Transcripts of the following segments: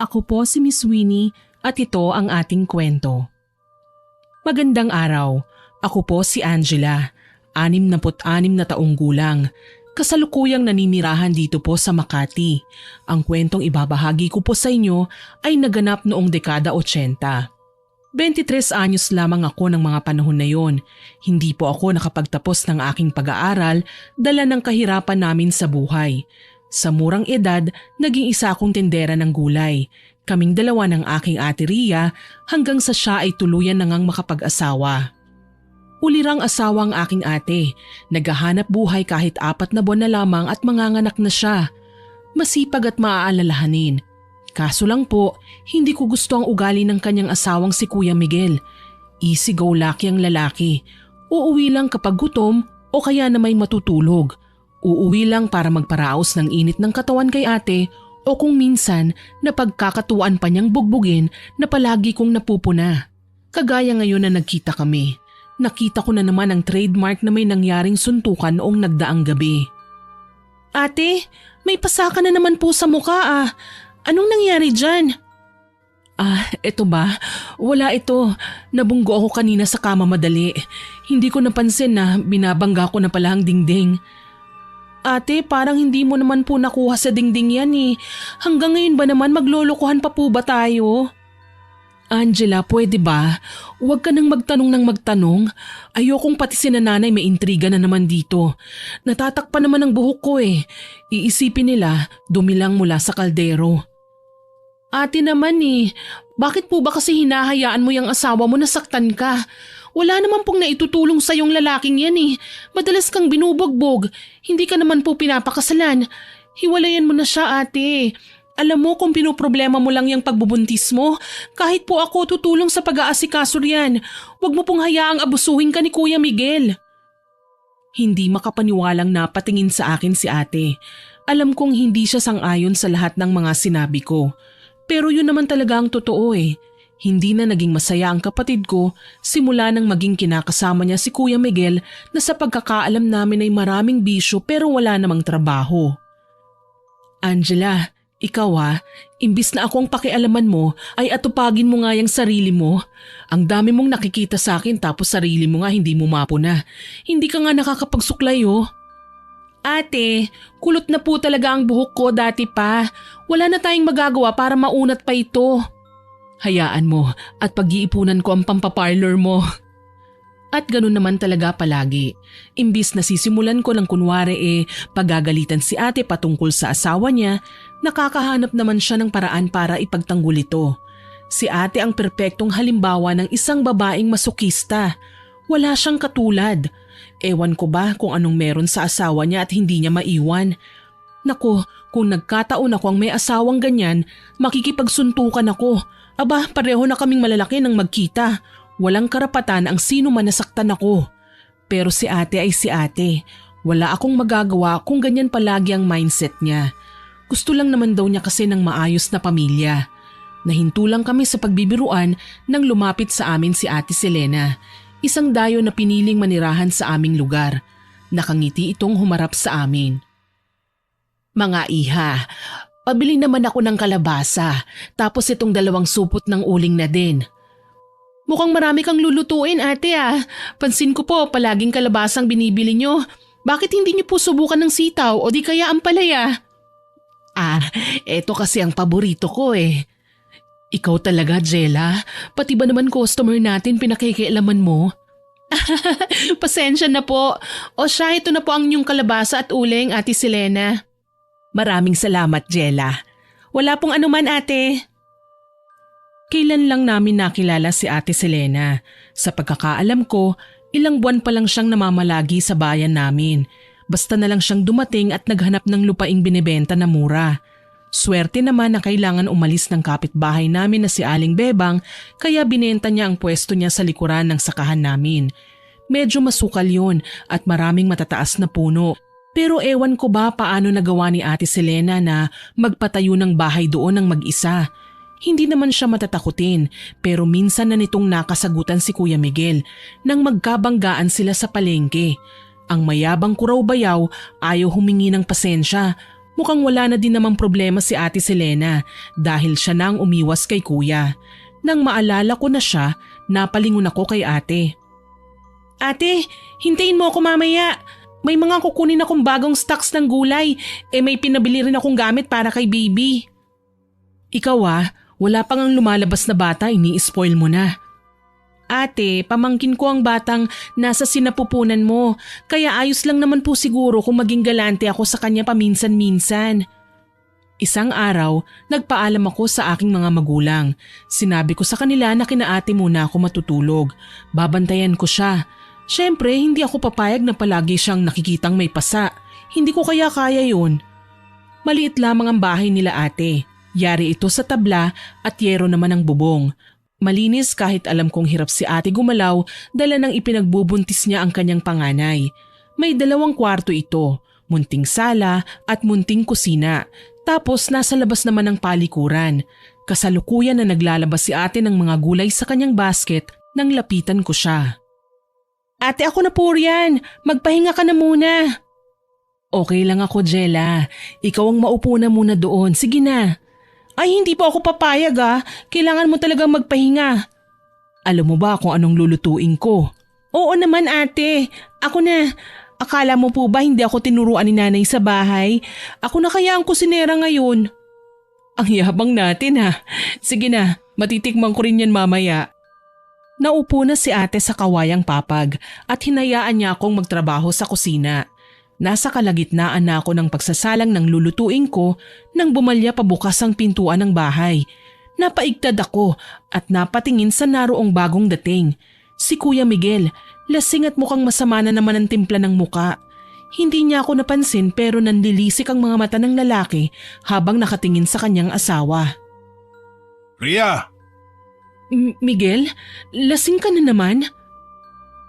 Ako po si Miss Winnie at ito ang ating kwento. Magandang araw. Ako po si Angela, 66 na taong gulang. Kasalukuyang naninirahan dito po sa Makati. Ang kwentong ibabahagi ko po sa inyo ay naganap noong dekada 80. 23 anyos lamang ako ng mga panahon na yon. Hindi po ako nakapagtapos ng aking pag-aaral dala ng kahirapan namin sa buhay. Sa murang edad, naging isa akong tendera ng gulay. Kaming dalawa ng aking ate Ria hanggang sa siya ay tuluyan na ngang makapag-asawa. Ulirang asawa ang aking ate. Naghahanap buhay kahit 4 na buwan na lamang at manganganak na siya. Masipag at maaalalahanin. Kaso lang po, hindi ko gusto ang ugali ng kanyang asawang si Kuya Miguel. Easy go lucky ang lalaki. Uuwi lang kapag gutom o kaya na may matutulog. Uuwi lang para magparaos ng init ng katawan kay ate o kung minsan napagkakatuwaan pa niyang bugbugin na palagi kong napupuna. Kagaya ngayon na nagkita kami. Nakita ko na naman ang trademark na may nangyaring suntukan noong nagdaang gabi. Ate, may pasaka na naman po sa mukha ah. Anong nangyari dyan? Eto ba? Wala ito. Nabunggo ako kanina sa kama madali. Hindi ko napansin na binabangga ko na pala ang dingding. Ate, parang hindi mo naman po nakuha sa dingding yan eh. Hanggang ngayon ba naman maglolokohan pa po ba tayo? Angela, pwede ba? Huwag ka nang magtanong ng magtanong. Ayokong pati si nanay may intriga na naman dito. Natatakpan naman ang buhok ko eh. Iisipin nila, dumilang mula sa kaldero. Ate naman eh, bakit po ba kasi hinahayaan mo yung asawa mo na saktan ka? Wala naman pong naitutulong sa yung lalaking yan eh. Madalas kang binubugbog. Hindi ka naman po pinapakasalan. Hiwalayan mo na siya ate. Alam mo kung pinoproblema mo lang yung pagbubuntis mo, kahit po ako tutulong sa pag-aasikaso riyan. Huwag mo pong hayaang abusuhin ka ni Kuya Miguel. Hindi makapaniwalang napatingin sa akin si ate. Alam kong hindi siya sang-ayon sa lahat ng mga sinabi ko. Pero yun naman talaga ang totoo eh. Hindi na naging masaya ang kapatid ko simula nang maging kinakasama niya si Kuya Miguel na sa pagkakaalam namin ay maraming bisyo pero wala namang trabaho. Angela, ikaw imbis na ako ang pakialaman mo ay atupagin mo nga yung sarili mo. Ang dami mong nakikita sa akin tapos sarili mo nga hindi mo mapuna. Hindi ka nga nakakapagsuklay oh. Ate, kulot na po talaga ang buhok ko dati pa. Wala na tayong magagawa para maunat pa ito. Hayaan mo at pag-iipunan ko ang pampaparlor mo. At ganun naman talaga palagi. Imbis na sisimulan ko ng kunwari pagagalitan si ate patungkol sa asawa niya, nakakahanap naman siya ng paraan para ipagtanggol ito. Si ate ang perpektong halimbawa ng isang babaeng masokista. Wala siyang katulad. Ewan ko ba kung anong meron sa asawa niya at hindi niya maiwan. Naku, kung nagkataon ako ang may asawang ganyan, makikipagsuntukan ako. Aba, pareho na kaming malalaki nang magkita. Walang karapatan ang sino man nasaktan ako. Pero si ate ay si ate. Wala akong magagawa kung ganyan palagi ang mindset niya. Gusto lang naman daw niya kasi ng maayos na pamilya. Nahinto lang kami sa pagbibiruan nang lumapit sa amin si Ate Selena. Isang dayo na piniling manirahan sa aming lugar. Nakangiti itong humarap sa amin. Mga iha, pabili naman ako ng kalabasa, tapos itong 2 supot ng uling na din. Mukhang marami kang lulutuin ate ah. Pansin ko po palaging kalabasang binibili nyo. Bakit hindi nyo po subukan ng sitaw o di kaya ang palaya? Eto kasi ang paborito ko eh. Ikaw talaga, Jella. Pati ba naman customer natin pinakikialaman mo? Pasensya na po. O siya, ito na po ang inyong kalabasa at uling, Ate Selena. Maraming salamat, Jella. Wala pong anuman, ate. Kailan lang namin nakilala si Ate Selena. Sa pagkakaalam ko, ilang buwan pa lang siyang namamalagi sa bayan namin. Basta na lang siyang dumating at naghanap ng lupaing binebenta na mura. Swerte naman na kailangan umalis ng kapitbahay namin na si Aling Bebang kaya binenta niya ang pwesto niya sa likuran ng sakahan namin. Medyo masukal yun at maraming matataas na puno. Pero ewan ko ba paano nagawa ni Ate Selena na magpatayo ng bahay doon ng mag-isa. Hindi naman siya matatakutin pero minsan na nitong nakasagutan si Kuya Miguel nang magkabanggaan sila sa palengke. Ang mayabang kuraw bayaw ayaw humingi ng pasensya. Mukhang wala na din namang problema si Ate Selena dahil siya na ang umiwas kay kuya. Nang maalala ko na siya, napalingon ako kay ate. Ate, hintayin mo ako mamaya. May mga kukunin akong bagong stocks ng gulay. May pinabili rin akong gamit para kay baby. Ikaw wala pang ang lumalabas na bata, ini-spoil mo na. Ate, pamangkin ko ang batang nasa sinapupunan mo. Kaya ayos lang naman po siguro kung maging galante ako sa kanya paminsan-minsan. Isang araw, nagpaalam ako sa aking mga magulang. Sinabi ko sa kanila na kina ate muna ako matutulog. Babantayan ko siya. Siyempre, hindi ako papayag na palagi siyang nakikitang may pasa. Hindi ko kaya yun. Maliit lamang ang bahay nila ate. Yari ito sa tabla at yero naman ang bubong. Malinis kahit alam kong hirap si ate gumalaw dala ng ipinagbubuntis niya ang kanyang panganay. May 2 kwarto ito, munting sala at munting kusina. Tapos nasa labas naman ang palikuran. Kasalukuyan na naglalabas si ate ng mga gulay sa kanyang basket nang lapitan ko siya. Ate, ako na po riyan. Magpahinga ka na muna. Okay lang ako, Jella. Ikaw ang maupo na muna doon. Sige na. Ay, hindi po ako papayag Kailangan mo talagang magpahinga. Alam mo ba kung anong lulutuin ko? Oo naman ate. Ako na. Akala mo po ba hindi ako tinuruan ni nanay sa bahay? Ako na kaya ang kusinera ngayon. Ang yabang natin Sige na, matitikman ko rin yan mamaya. Naupo na si ate sa kawayang papag at hinayaan niya akong magtrabaho sa kusina. Nasa kalagitnaan na ako ng pagsasalang ng lulutuin ko nang bumalya pabukas ang pintuan ng bahay. Napaigtad ako at napatingin sa naroong bagong dating. Si Kuya Miguel, lasing at mukhang masama na naman ang timpla ng muka. Hindi niya ako napansin pero nanlilisik ang mga mata ng lalaki habang nakatingin sa kanyang asawa. Ria! Miguel, lasing ka na naman?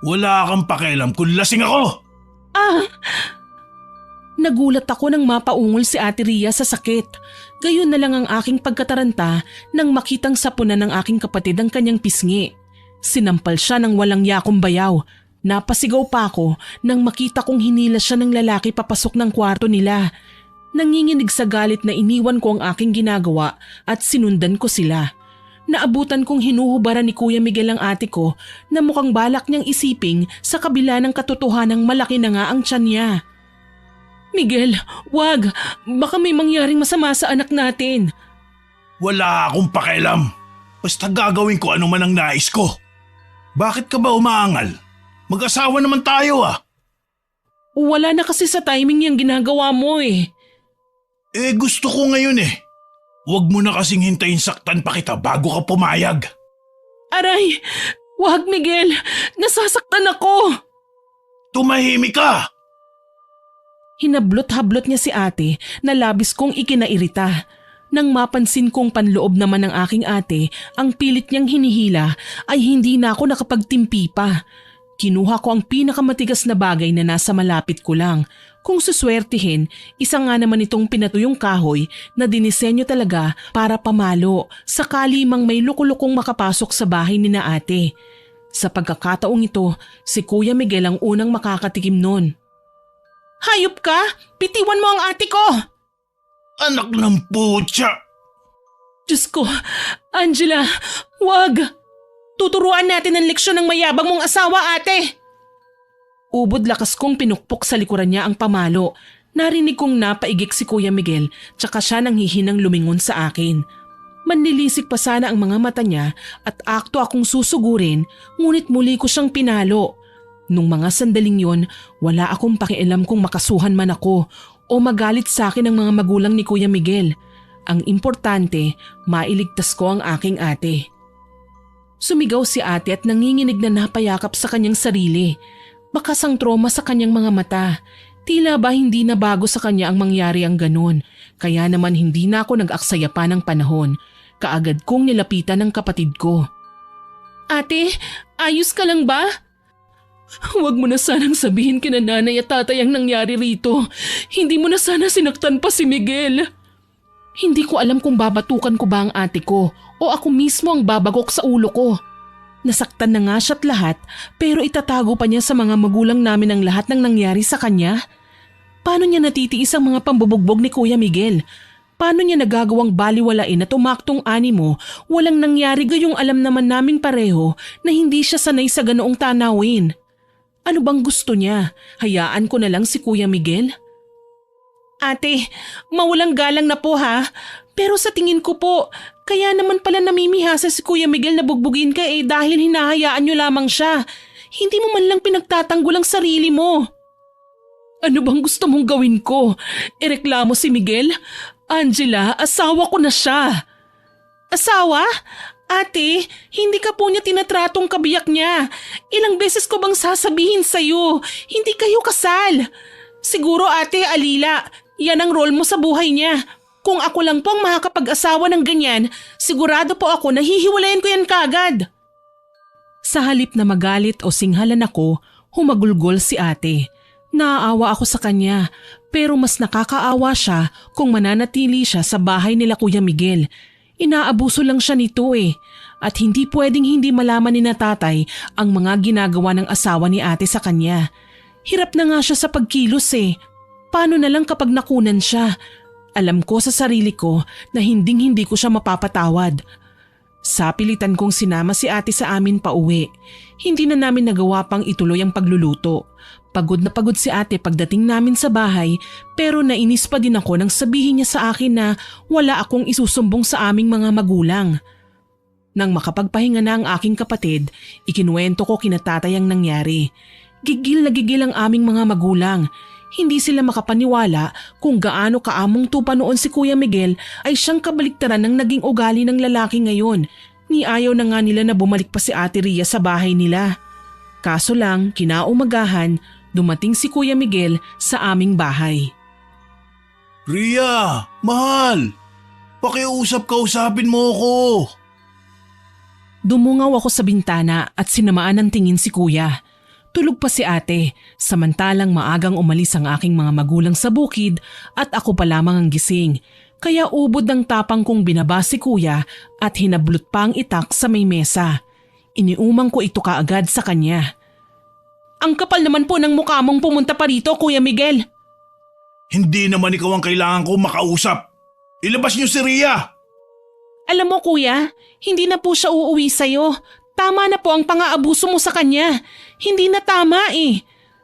Wala kang pakialam kung lasing ako! Nagulat ako nang mapaungol si Ate Ria sa sakit. Gayon na lang ang aking pagkataranta nang makitang sapunan ng aking kapatid ang kanyang pisngi. Sinampal siya ng walang yakong bayaw. Napasigaw pa ako nang makita kong hinila siya ng lalaki papasok ng kwarto nila. Nanginginig sa galit na iniwan ko ang aking ginagawa at sinundan ko sila. Naabutan kong hinuhubaran ni Kuya Miguel ang ate ko na mukhang balak niyang isiping sa kabila ng katotohanang malaki na nga ang tiyan niya. Miguel, wag! Baka may mangyaring masama sa anak natin. Wala akong pakialam. Basta gagawin ko ano man ang nais ko. Bakit ka ba umaangal? Mag-asawa naman tayo Wala na kasi sa timing yung ginagawa mo gusto ko ngayon Huwag mo na kasing hintayin saktan pa kita bago ka pumayag. Aray! Wag Miguel! Nasasaktan ako! Tumahimik ka! Hinablot-hablot niya si ate na labis kong ikinairita. Nang mapansin kong panloob naman ng aking ate ang pilit niyang hinihila ay hindi na ako nakapagtimpi pa. Kinuha ko ang pinakamatigas na bagay na nasa malapit ko lang. Kung suswertihin, isa nga naman itong pinatuyong kahoy na dinisenyo talaga para pamalo sakali mang may lukulukong makapasok sa bahay ni na ate. Sa pagkakataong ito, si Kuya Miguel ang unang makakatikim nun. Hayop ka! Bitiwan mo ang ate ko! Anak ng putya! Diyos ko, Angela, wag! Tuturuan natin ang leksyon ng mayabang mong asawa, ate! Ubod lakas kong pinukpok sa likuran niya ang pamalo. Narinig kong napaigik si Kuya Miguel tsaka siya nang hihinang lumingon sa akin. Manlilisik pa sana ang mga mata niya at akto akong susugurin ngunit muli ko siyang pinalo. Nung mga sandaling yon, wala akong pakialam kung makasuhan man ako o magalit sa akin ang mga magulang ni Kuya Miguel. Ang importante, mailigtas ko ang aking ate. Sumigaw si ate at nanginginig na napayakap sa kanyang sarili. Bakas ang trauma sa kanyang mga mata. Tila ba hindi na bago sa kanya ang mangyari ang ganun. Kaya naman hindi na ako nag-aksaya pa ng panahon. Kaagad kong nilapitan ng kapatid ko. Ate, ayos ka lang ba? Huwag mo na sanang sabihin kina nanay at tatay ang nangyari rito. Hindi mo na sana sinaktan pa si Miguel. Hindi ko alam kung babatukan ko ba ang ate ko o ako mismo ang babagok sa ulo ko. Nasaktan na nga siya't lahat pero itatago pa niya sa mga magulang namin ang lahat ng nangyari sa kanya. Paano niya natitiis ang mga pambubugbog ni Kuya Miguel? Paano niya nagagawang baliwalain at umaktong animo? Walang nangyari gayong alam naman naming pareho na hindi siya sanay sa ganoong tanawin. Ano bang gusto niya? Hayaan ko na lang si Kuya Miguel? Ate, mawalang galang na po ha. Pero sa tingin ko po, kaya naman pala namimihasa si Kuya Miguel na bugbugin ka dahil hinahayaan niyo lamang siya. Hindi mo man lang pinagtatanggol ang sarili mo. Ano bang gusto mong gawin ko? Ireklamo si Miguel? Angela, asawa ko na siya. Asawa? Ate, hindi ka po niya tinatratong kabiyak niya. Ilang beses ko bang sasabihin sa'yo, hindi kayo kasal. Siguro ate, alila, yan ang role mo sa buhay niya. Kung ako lang po ang makakapag-asawa ng ganyan, sigurado po ako na hihiwalayan ko yan kagad. Sa halip na magalit o singhalan ako, humagulgol si ate. Naaawa ako sa kanya, pero mas nakakaawa siya kung mananatili siya sa bahay nila Kuya Miguel. Inaabuso lang siya nito at hindi pwedeng hindi malaman ni na tatay ang mga ginagawa ng asawa ni ate sa kanya. Hirap na nga siya sa pagkilos Paano na lang kapag nakunan siya? Alam ko sa sarili ko na hinding-hindi ko siya mapapatawad. Sa pilitan kong sinama si ate sa amin pauwi. Hindi na namin nagawa pang ituloy ang pagluluto. Pagod na pagod si ate pagdating namin sa bahay pero nainis pa din ako nang sabihin niya sa akin na wala akong isusumbong sa aming mga magulang. Nang makapagpahinga na ang aking kapatid, ikinuwento ko kina tatay ang nangyari. Gigil na gigil ang aming mga magulang. Hindi sila makapaniwala kung gaano kaamong tupa noon si Kuya Miguel ay siyang kabaliktaran ng naging ugali ng lalaki ngayon. Ni ayaw na nga nila na bumalik pa si Ate Ria sa bahay nila. Kaso lang, kinaumagahan, dumating si Kuya Miguel sa aming bahay. Ria, mahal, pakiusap-kausapin mo ako. Dumungaw ako sa bintana at sinamaan ng tingin si Kuya. Tulog pa si ate, samantalang maagang umalis ang aking mga magulang sa bukid at ako pa lamang ang gising. Kaya ubod ng tapang kong binaba si Kuya at hinablot pa ang itak sa may mesa. Iniumang ko ito kaagad sa kanya. Ang kapal naman po ng mukha mong pumunta pa rito, Kuya Miguel. Hindi naman ikaw ang kailangan ko makausap. Ilabas niyo si Ria. Alam mo Kuya, hindi na po siya uuwi sa'yo. Tama na po ang pang-aabuso mo sa kanya. Hindi na tama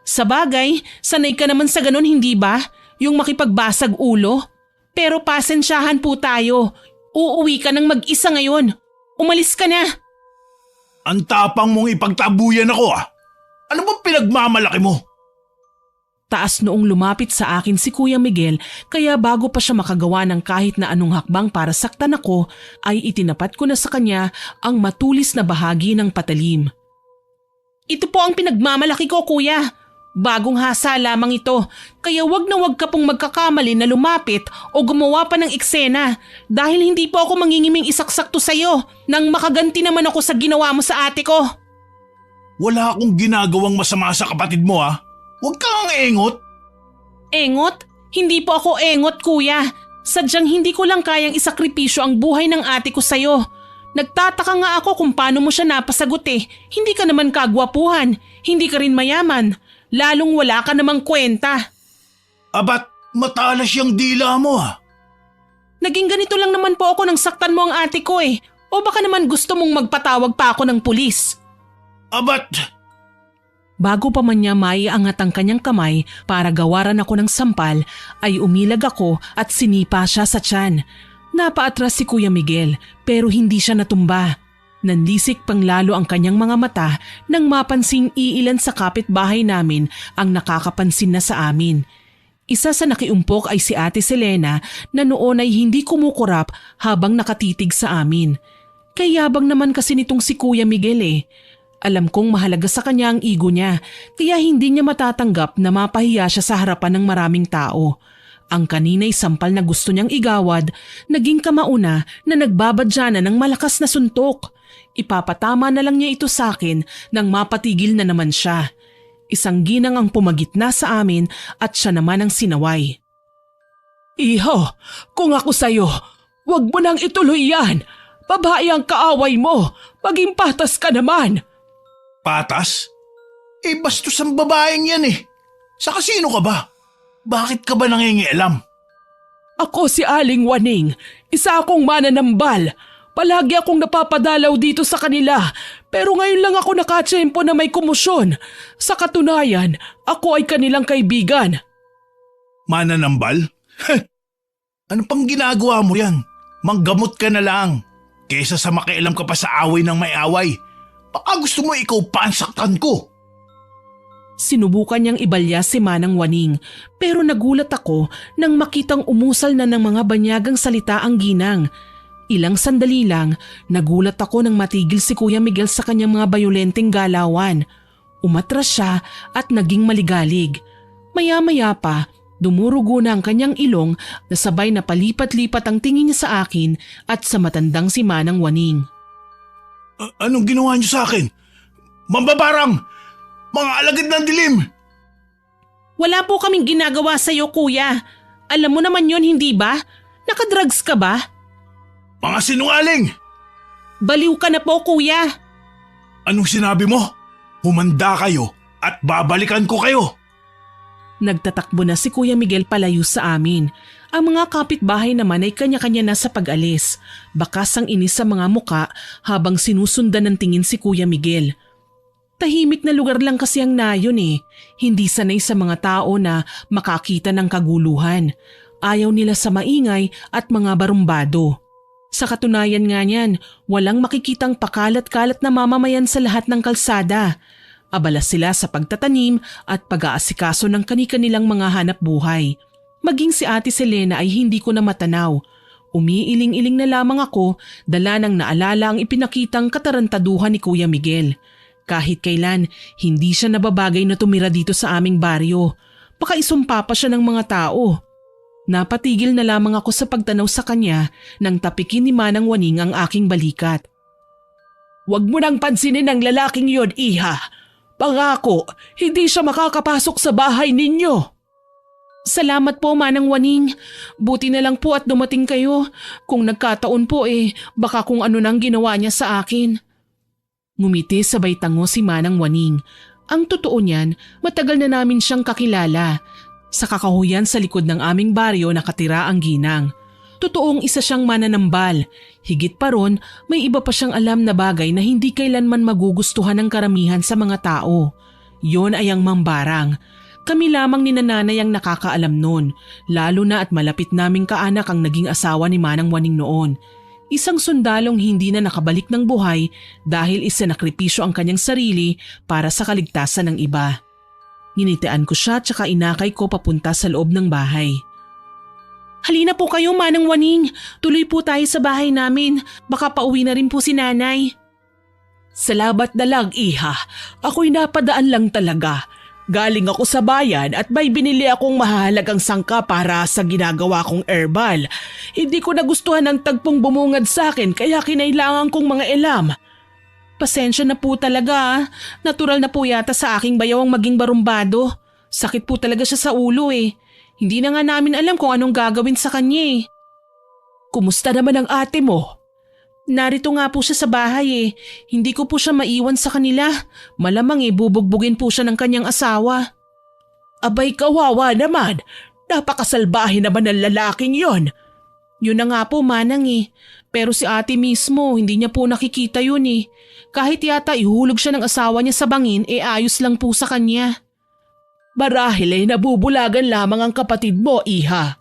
Sa bagay, sanay ka naman sa ganun hindi ba? Yung makipagbasag ulo. Pero pasensyahan po tayo. Uuwi ka ng mag-isa ngayon. Umalis ka na. Ang tapang mong ipagtabuyan ako Ano bang pinagmamalaki mo? Taas noong lumapit sa akin si Kuya Miguel kaya bago pa siya makagawa ng kahit na anong hakbang para saktan ako ay itinapat ko na sa kanya ang matulis na bahagi ng patalim. Ito po ang pinagmamalaki ko Kuya. Bagong hasa lamang ito kaya wag na wag ka pong magkakamali na lumapit o gumawa pa ng eksena dahil hindi po ako mangingiming isaksak to sa'yo nang makaganti naman ako sa ginawa mo sa ate ko. Wala akong ginagawang masama sa kapatid mo Huwag kang engot. Engot? Hindi po ako engot, Kuya. Sadyang hindi ko lang kayang isakripisyo ang buhay ng ate ko sa'yo. Nagtataka nga ako kung paano mo siya napasagot Hindi ka naman kagwapuhan, hindi ka rin mayaman. Lalong wala ka namang kwenta. Abat, matalas yung dila mo Naging ganito lang naman po ako nang saktan mo ang ate ko O baka naman gusto mong magpatawag pa ako ng pulis. Abat! Bago pa man niya maiangat ang kanyang kamay para gawaran ako ng sampal, ay umilag ako at sinipa siya sa tiyan. Napaatras si Kuya Miguel pero hindi siya natumba. Nanlisik pang lalo ang kanyang mga mata nang mapansing iilan sa kapitbahay namin ang nakakapansin na sa amin. Isa sa nakiumpok ay si Ate Selena na noon ay hindi kumukurap habang nakatitig sa amin. Kayabang naman kasi nitong si Kuya Miguel Alam kong mahalaga sa kanya ang ego niya, kaya hindi niya matatanggap na mapahiya siya sa harapan ng maraming tao. Ang kanina'y sampal na gusto niyang igawad, naging kamauna na nagbabadyanan ng malakas na suntok. Ipapatama na lang niya ito sa akin nang mapatigil na naman siya. Isang ginang ang pumagitna sa amin at siya naman ang sinaway. Iho, kung ako sa'yo, wag mo nang ituloy yan. Babae ang kaaway mo, maging patas ka naman. Patas? Bastos ang babaeng yan Sa kasino ka ba? Bakit ka ba nangingialam? Ako si Aling Waning, isa akong mananambal. Palagi akong napapadalaw dito sa kanila, pero ngayon lang ako nakatsyempo na may komosyon. Sa katunayan, ako ay kanilang kaibigan. Mananambal? Ano pang ginagawa mo yan? Manggamot ka na lang. Kesa sa makialam ka pa sa away ng may away. Baka gusto mo ikaw pa ang saktan ko. Sinubukan niyang ibalya si Manang Waning, pero nagulat ako nang makitang umusal na ng mga banyagang salita ang ginang. Ilang sandali lang, nagulat ako nang matigil si Kuya Miguel sa kanyang mga bayolenteng galawan. Umatras siya at naging maligalig. Maya-maya pa, dumurugo na ang kanyang ilong na sabay na palipat-lipat ang tingin niya sa akin at sa matandang si Manang Waning. Anong ginawa niyo sa akin? Mambabarang! Mga alagad ng dilim! Wala po kaming ginagawa sa iyo, kuya. Alam mo naman yon, hindi ba? Nakadrugs ka ba? Mga sinungaling! Baliw ka na po, kuya. Anong sinabi mo? Humanda kayo at babalikan ko kayo. Nagtatakbo na si Kuya Miguel palayo sa amin. Ang mga kapitbahay naman ay kanya-kanya na sa pag-alis. Bakas ang inis sa mga muka habang sinusundan ng tingin si Kuya Miguel. Tahimik na lugar lang kasi ang nayon eh. Hindi sanay sa mga tao na makakita ng kaguluhan. Ayaw nila sa maingay at mga barumbado. Sa katunayan nga niyan, walang makikitang pakalat-kalat na mamamayan sa lahat ng kalsada. Abala sila sa pagtatanim at pag-aasikaso ng kani-kanilang mga hanap buhay. Maging si Ate Selena ay hindi ko na matanaw. Umiiling-iling na lamang ako, dala ng naalala ang ipinakitang katarantaduhan ni Kuya Miguel. Kahit kailan, hindi siya nababagay na tumira dito sa aming baryo. Baka isumpa pa siya ng mga tao. Napatigil na lamang ako sa pagtanaw sa kanya nang tapikin ni Manang Waning ang aking balikat. "Huwag mo nang pansinin ang lalaking yon, iha. Pangako, hindi siya makakapasok sa bahay ninyo." "Salamat po, Manang Waning. Buti na lang po at dumating kayo. Kung nagkataon po baka kung ano nang ginawa niya sa akin." Ngumiti sabay tango si Manang Waning. Ang totoo niyan, matagal na namin siyang kakilala. Sa kakahuyan sa likod ng aming baryo nakatira ang ginang. Totoong isa siyang mananambal. Higit pa ron, may iba pa siyang alam na bagay na hindi kailanman magugustuhan ng karamihan sa mga tao. Yon ay ang mambarang. Kami lamang ni nanay ang nakakaalam nun, lalo na at malapit naming kaanak ang naging asawa ni Manang Waning noon. Isang sundalong hindi na nakabalik ng buhay dahil isinakripisyo ang kanyang sarili para sa kaligtasan ng iba. Nginitian ko siya tsaka inakay ko papunta sa loob ng bahay. "Halina po kayo, Manang Waning. Tuloy po tayo sa bahay namin. Baka pauwi na rin po si nanay." "Salamat na lang, iha. Ako'y napadaan lang talaga. Galing ako sa bayan at may binili akong mahalagang sangka para sa ginagawa kong herbal. Hindi ko nagustuhan ang tagpong bumungad sa akin kaya kinailangan kong mga elam. Pasensya na po talaga. Natural na po yata sa aking bayawang maging barumbado. Sakit po talaga siya sa ulo eh. Hindi na nga namin alam kung anong gagawin sa kanya eh." "Kumusta naman ang ate mo?" "Narito nga po siya sa bahay eh. Hindi ko po siya maiwan sa kanila. Malamang bubugbugin po siya ng kanyang asawa." "Abay, kawawa naman. Napakasalbahe naman ng lalaking yon." "Yun na nga po, Manang eh. Pero si ate mismo, hindi niya po nakikita yun eh. Kahit yata ihulog siya ng asawa niya sa bangin, ayos lang po sa kanya." "Marahil nabubulagan lamang ang kapatid mo, iha.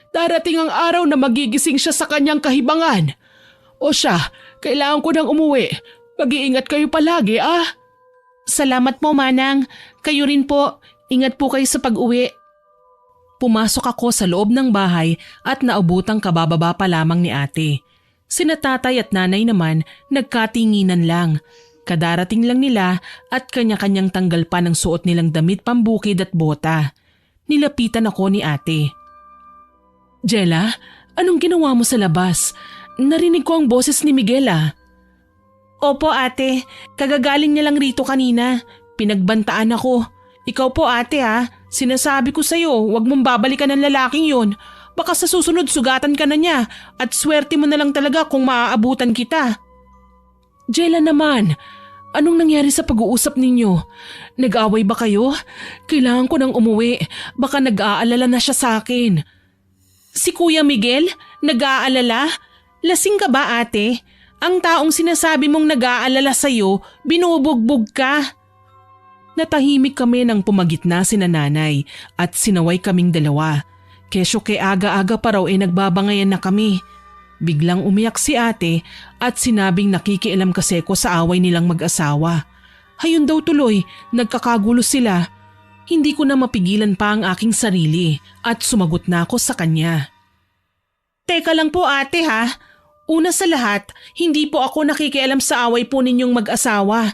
Darating ang araw na magigising siya sa kanyang kahibangan. O siya, kailangan ko nang umuwi. Mag-iingat kayo palagi, ah." "Salamat po, Manang. Kayo rin po. Ingat po kayo sa pag-uwi." Pumasok ako sa loob ng bahay at naubutang kabababa pa lamang ni ate. Sina tatay at nanay naman nagkatinginan lang. Kadarating lang nila at kanya-kanyang tanggal pa ng suot nilang damit pambukid at bota. Nilapitan ako ni ate. "Jella, anong ginawa mo sa labas? Narinig ko ang boses ni Miguel ah." "Opo ate, kagagaling niya lang rito kanina. Pinagbantaan ako. Ikaw po ate sinasabi ko sa'yo, huwag mong babalikan ng lalaking yon. Baka sa susunod sugatan ka na niya at swerte mo na lang talaga kung maaabutan kita." "Jella naman, Anong nangyari sa pag-uusap ninyo? Nag-away ba kayo? Kailangan ko nang umuwi. Baka nag-aalala na siya sa akin. Si Kuya Miguel? Nag-aalala? Lasing ka ba, ate? Ang taong sinasabi mong nag-aalala sa'yo, binubugbog ka. Natahimik kami nang pumagitna sina nanay at sinaway kaming dalawa. Kesyo kay aga-aga pa raw nagbabangayan na kami. Biglang umiyak si ate at sinabing nakikialam kasi ko sa away nilang mag-asawa. Hayun daw tuloy, nagkakagulo sila. Hindi ko na mapigilan pa ang aking sarili at sumagot na ako sa kanya. Teka lang po ate ha. Una sa lahat, hindi po ako nakikialam sa away po ninyong mag-asawa.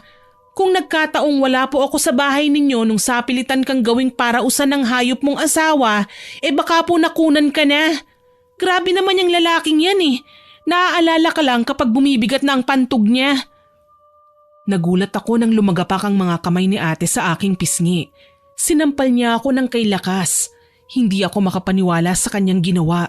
Kung nagkataong wala po ako sa bahay ninyo nung sapilitan kang gawing parausan ng hayop mong asawa, baka po nakunan ka na. Grabe naman yung lalaking yan eh. Naaalala ka lang kapag bumibigat na ang pantog niya. Nagulat ako nang lumagapak ang mga kamay ni ate sa aking pisngi. Sinampal niya ako ng kay lakas. Hindi ako makapaniwala sa kanyang ginawa.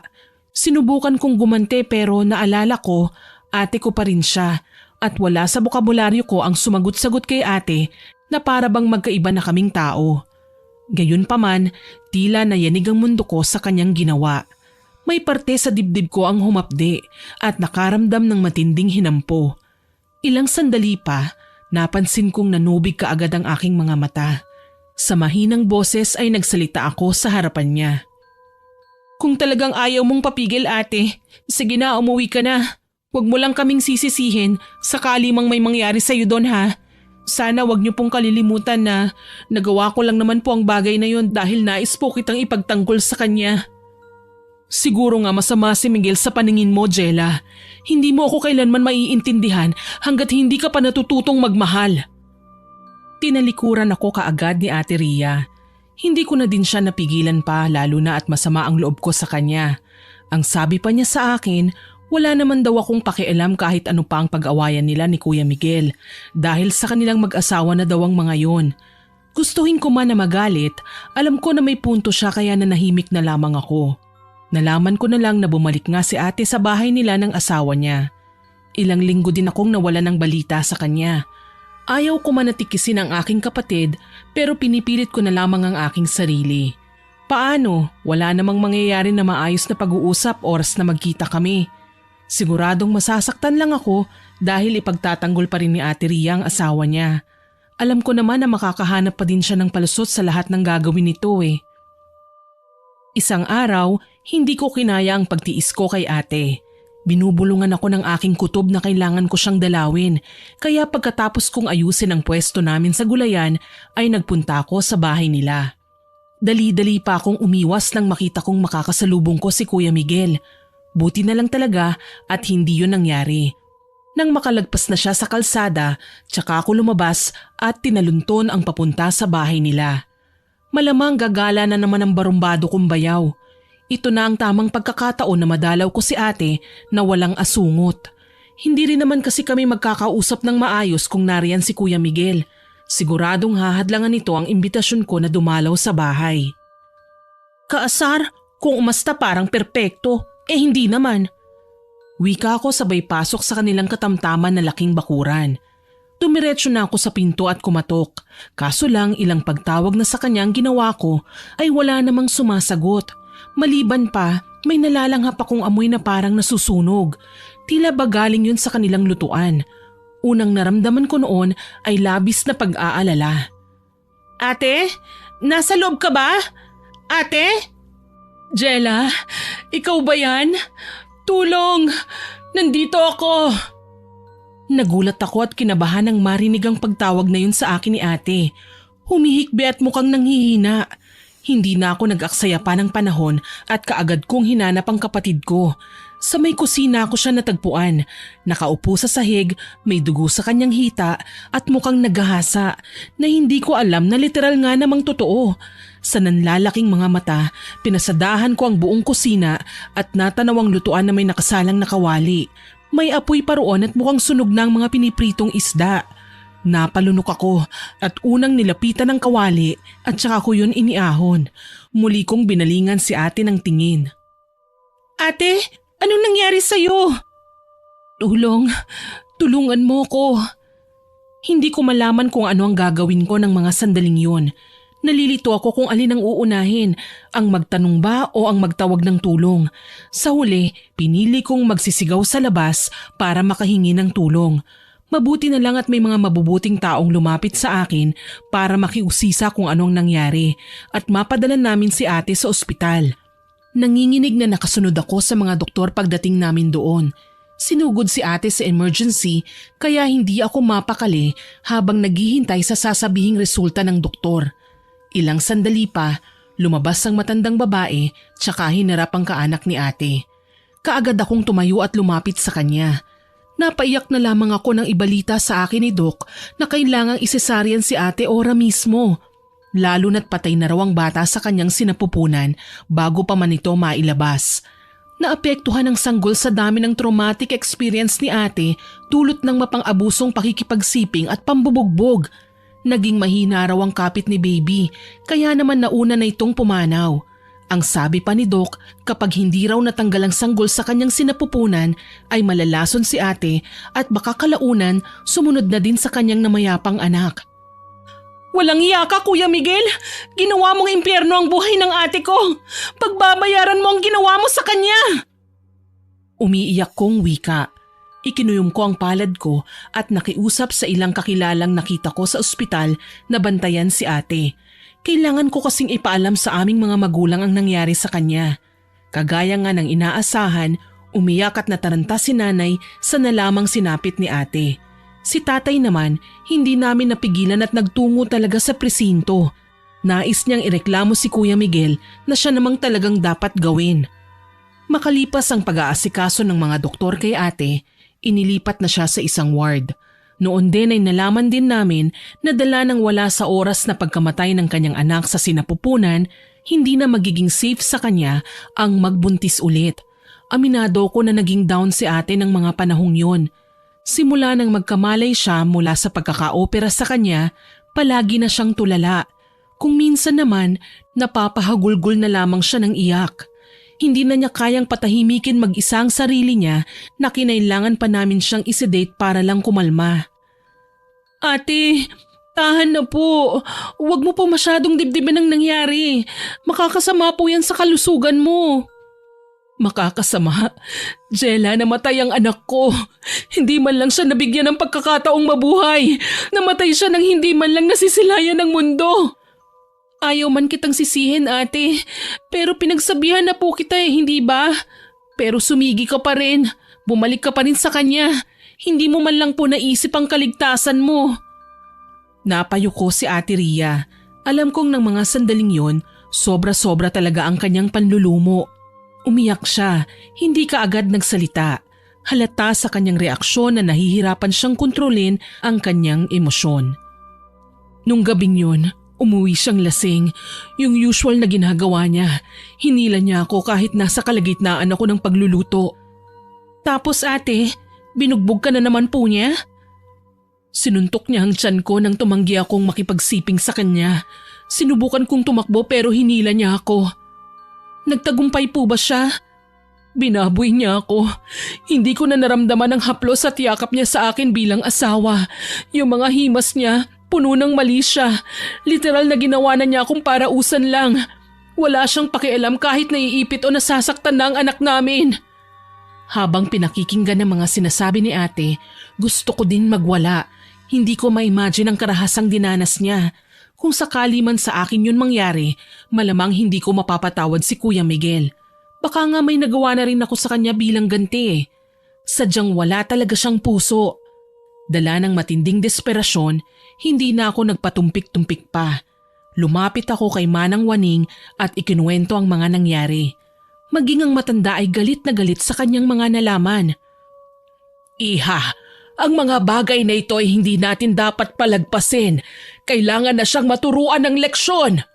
Sinubukan kong gumante pero naalala ko, ate ko pa rin siya. At wala sa bokabularyo ko ang sumagot-sagot kay ate na para bang magkaiba na kaming tao. Gayunpaman, tila nayanig ang mundo ko sa kanyang ginawa. May parte sa dibdib ko ang humapde at nakaramdam ng matinding hinampo. Ilang sandali pa, napansin kong nanubig kaagad ang aking mga mata. Sa mahinang boses ay nagsalita ako sa harapan niya. Kung talagang ayaw mong papigil ate, sige na umuwi ka na. Huwag mo lang kaming sisisihin sakali mang may mangyari sa iyo doon ha. Sana wag niyo pong kalilimutan na nagawa ko lang naman po ang bagay na yon dahil nais po kitang ipagtanggol sa kanya. Siguro nga masama si Miguel sa paningin mo, Jella. Hindi mo ako kailanman maiintindihan hanggat hindi ka pa natututong magmahal. Tinalikuran ako kaagad ni Ate Ria. Hindi ko na din siya napigilan pa lalo na at masama ang loob ko sa kanya. Ang sabi pa niya sa akin, wala naman daw akong pakialam kahit ano pa ang pag-awayan nila ni Kuya Miguel dahil sa kanilang mag-asawa na daw ang mga yon. Gustuhin ko man na magalit, alam ko na may punto siya kaya nanahimik na lamang ako. Nalaman ko na lang na bumalik nga si ate sa bahay nila ng asawa niya. Ilang linggo din akong nawala ng balita sa kanya. Ayaw ko man natikisin ang aking kapatid pero pinipilit ko na lamang ang aking sarili. Paano? Wala namang mangyayari na maayos na pag-uusap oras na magkita kami. Siguradong masasaktan lang ako dahil ipagtatanggol pa rin ni Ate Ria ang asawa niya. Alam ko naman na makakahanap pa din siya ng palusot sa lahat ng gagawin nito eh. Isang araw, hindi ko kinaya ang pagtiis ko kay ate. Binubulungan ako ng aking kutob na kailangan ko siyang dalawin, kaya pagkatapos kong ayusin ang pwesto namin sa gulayan ay nagpunta ako sa bahay nila. Dali-dali pa akong umiwas nang makita kong makakasalubong ko si Kuya Miguel. Buti na lang talaga at hindi yun nangyari. Nang makalagpas na siya sa kalsada, tsaka ako lumabas at tinalunton ang papunta sa bahay nila. Malamang gagala na naman ang barumbado kong bayaw. Ito na ang tamang pagkakataon na madalaw ko si ate na walang asungot. Hindi rin naman kasi kami magkakausap ng maayos kung nariyan si Kuya Miguel. Siguradong hahadlangan nito ang imbitasyon ko na dumalaw sa bahay. Kaasar, kung umasta parang perpekto, hindi naman. Wika ako sabay pasok sa kanilang katamtaman na laking bakuran. Tumiretso na ako sa pinto at kumatok. Kaso lang ilang pagtawag na sa kanyang ginawa ko ay wala namang sumasagot. Maliban pa, may nalalanghap akong amoy na parang nasusunog. Tila ba galing yun sa kanilang lutuan. Unang naramdaman ko noon ay labis na pag-aalala. Ate, nasa loob ka ba? Ate? Jella, ikaw ba yan? Tulong! Nandito ako! Nagulat ako at kinabahan nang marinig ang pagtawag na yun sa akin ni ate. Humihikbi at mukhang nanghihina. Hindi na ako nag-aksaya pa ng panahon at kaagad kong hinanap ang kapatid ko. Sa may kusina ako siya natagpuan. Nakaupo sa sahig, may dugo sa kanyang hita at mukhang naghahasa na hindi ko alam na literal nga namang totoo. Sa nanlalaking mga mata, pinasadahan ko ang buong kusina at natanaw ang lutuan na may nakasalang nakawali. May apoy pa roon at mukhang sunog na ang mga pinipritong isda. Napalunok ako at unang nilapitan ng kawali at saka ko yun iniahon. Muli kong binalingan si ate ng tingin. Ate, anong nangyari sa'yo? Tulungan mo ko. Hindi ko malaman kung ano ang gagawin ko ng mga sandaling yun. Nalilito ako kung alin ang uunahin, ang magtanong ba o ang magtawag ng tulong. Sa huli, pinili kong magsisigaw sa labas para makahingi ng tulong. Mabuti na lang at may mga mabubuting taong lumapit sa akin para makiusisa kung anong nangyari at mapadala namin si ate sa ospital. Nanginginig na nakasunod ako sa mga doktor pagdating namin doon. Sinugod si ate sa emergency kaya hindi ako mapakali habang naghihintay sa sasabihing resulta ng doktor. Ilang sandali pa, lumabas ang matandang babae tsaka hinarap ang kaanak ni ate. Kaagad akong tumayo at lumapit sa kanya. Napaiyak na lamang ako nang ibalita sa akin ni Doc na kailangang isesaryan si ate ora mismo. Lalo na't patay na raw ang bata sa kanyang sinapupunan bago pa man ito mailabas. Naapektuhan ang sanggol sa dami ng traumatic experience ni ate dulot ng mapang-abusong pakikipagsiping at pambubugbog. Naging mahina raw ang kapit ni baby kaya naman nauna na itong pumanaw. Ang sabi pa ni Doc, kapag hindi raw natanggal ang sanggol sa kanyang sinapupunan ay malalason si ate at baka kalaunan sumunod na din sa kanyang namayapang anak. Walang iya ka, Kuya Miguel! Ginawa mong impyerno ang buhay ng ate ko! Pagbabayaran mo ang ginawa mo sa kanya! Umiiyak kong wika. Ikinuyom ko ang palad ko at nakiusap sa ilang kakilalang nakita ko sa ospital na bantayan si ate. Kailangan ko kasing ipaalam sa aming mga magulang ang nangyari sa kanya. Kagaya nga ng inaasahan, umiyak at nataranta si nanay sa nalamang sinapit ni ate. Si tatay naman, hindi namin napigilan at nagtungo talaga sa presinto. Nais niyang ireklamo si Kuya Miguel na siya namang talagang dapat gawin. Makalipas ang pag-aasikaso ng mga doktor kay ate, inilipat na siya sa isang ward. Noon din ay nalaman din namin na dala ng wala sa oras na pagkamatay ng kanyang anak sa sinapupunan, hindi na magiging safe sa kanya ang magbuntis ulit. Aminado ko na naging down si ate ng mga panahong yun. Simula nang magkamalay siya mula sa pagkakaopera sa kanya, palagi na siyang tulala. Kung minsan naman, napapahagulgol na lamang siya ng iyak. Hindi na niya kayang patahimikin mag-isa ang sarili niya na kinailangan pa namin siyang isedate para lang kumalma. Ate, tahan na po. Huwag mo po masyadong dibdibin ang nangyari. Makakasama po yan sa kalusugan mo. Makakasama? Jella, namatay ang anak ko. Hindi man lang siya nabigyan ng pagkakataong mabuhay. Namatay siya nang hindi man lang nasisilayan ng mundo. Ayaw man kitang sisihin, ate. Pero pinagsabihan na po kita hindi ba? Pero sumigi ka pa rin. Bumalik ka pa rin sa kanya. Hindi mo man lang po naisip ang kaligtasan mo. Napayo ko si Ate Ria. Alam kong ng mga sandaling yon, sobra-sobra talaga ang kanyang panlulumo. Umiyak siya, hindi kaagad nagsalita. Halata sa kanyang reaksyon na nahihirapan siyang kontrolin ang kanyang emosyon. Nung gabing yun, umuwi siyang lasing. Yung usual na ginagawa niya. Hinila niya ako kahit nasa kalagitnaan ako ng pagluluto. Tapos ate, binugbog ka na naman po niya? Sinuntok niya ang tiyan ko nang tumanggi akong makipagsiping sa kanya. Sinubukan kong tumakbo pero hinila niya ako. Nagtagumpay po ba siya? Binaboy niya ako. Hindi ko na naramdaman ang haplos at yakap niya sa akin bilang asawa. Yung mga himas niya, puno ng mali siya. Literal na ginawa na niya akong parausan lang. Wala siyang pakialam kahit naiipit o nasasaktan na ang anak namin. Habang pinakikinggan ng mga sinasabi ni ate, gusto ko din magwala. Hindi ko ma-imagine ang karahasang dinanas niya. Kung sakali man sa akin yun mangyari, malamang hindi ko mapapatawad si Kuya Miguel. Baka nga may nagawa na rin ako sa kanya bilang ganti. Sadyang wala talaga siyang puso. Dala ng matinding desperasyon, hindi na ako nagpatumpik-tumpik pa. Lumapit ako kay Manang Waning at ikinuwento ang mga nangyari. Maging ang matanda ay galit na galit sa kanyang mga nalaman. Iha, ang mga bagay na ito ay hindi natin dapat palagpasin. Kailangan na siyang maturuan ng leksyon.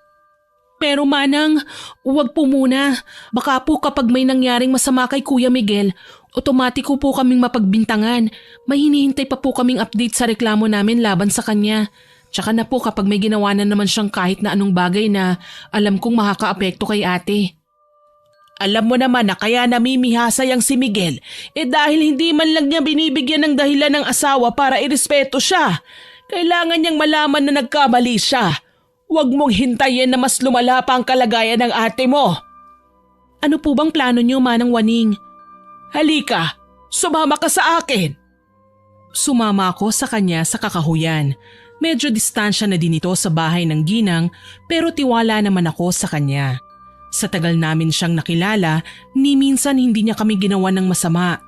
Pero Manang, huwag po muna. Baka po kapag may nangyaring masama kay Kuya Miguel, otomatiko po kaming mapagbintangan. May hinihintay pa po kaming update sa reklamo namin laban sa kanya. Tsaka na po kapag may ginawa na naman siyang kahit na anong bagay na alam kong makakaapekto kay ate. Alam mo naman na kaya namimihasa yang si Miguel dahil hindi man lang niya binibigyan ng dahilan ng asawa para irespeto siya. Kailangan niyang malaman na nagkamali siya. Huwag mong hintayin na mas lumala pa ang kalagayan ng ate mo. Ano po bang plano niyo, Manang Waning? Halika, sumama ka sa akin. Sumama ako sa kanya sa kakahuyan. Medyo distansya na din ito sa bahay ng ginang pero tiwala naman ako sa kanya. Sa tagal namin siyang nakilala, ni minsan hindi niya kami ginawa ng masama.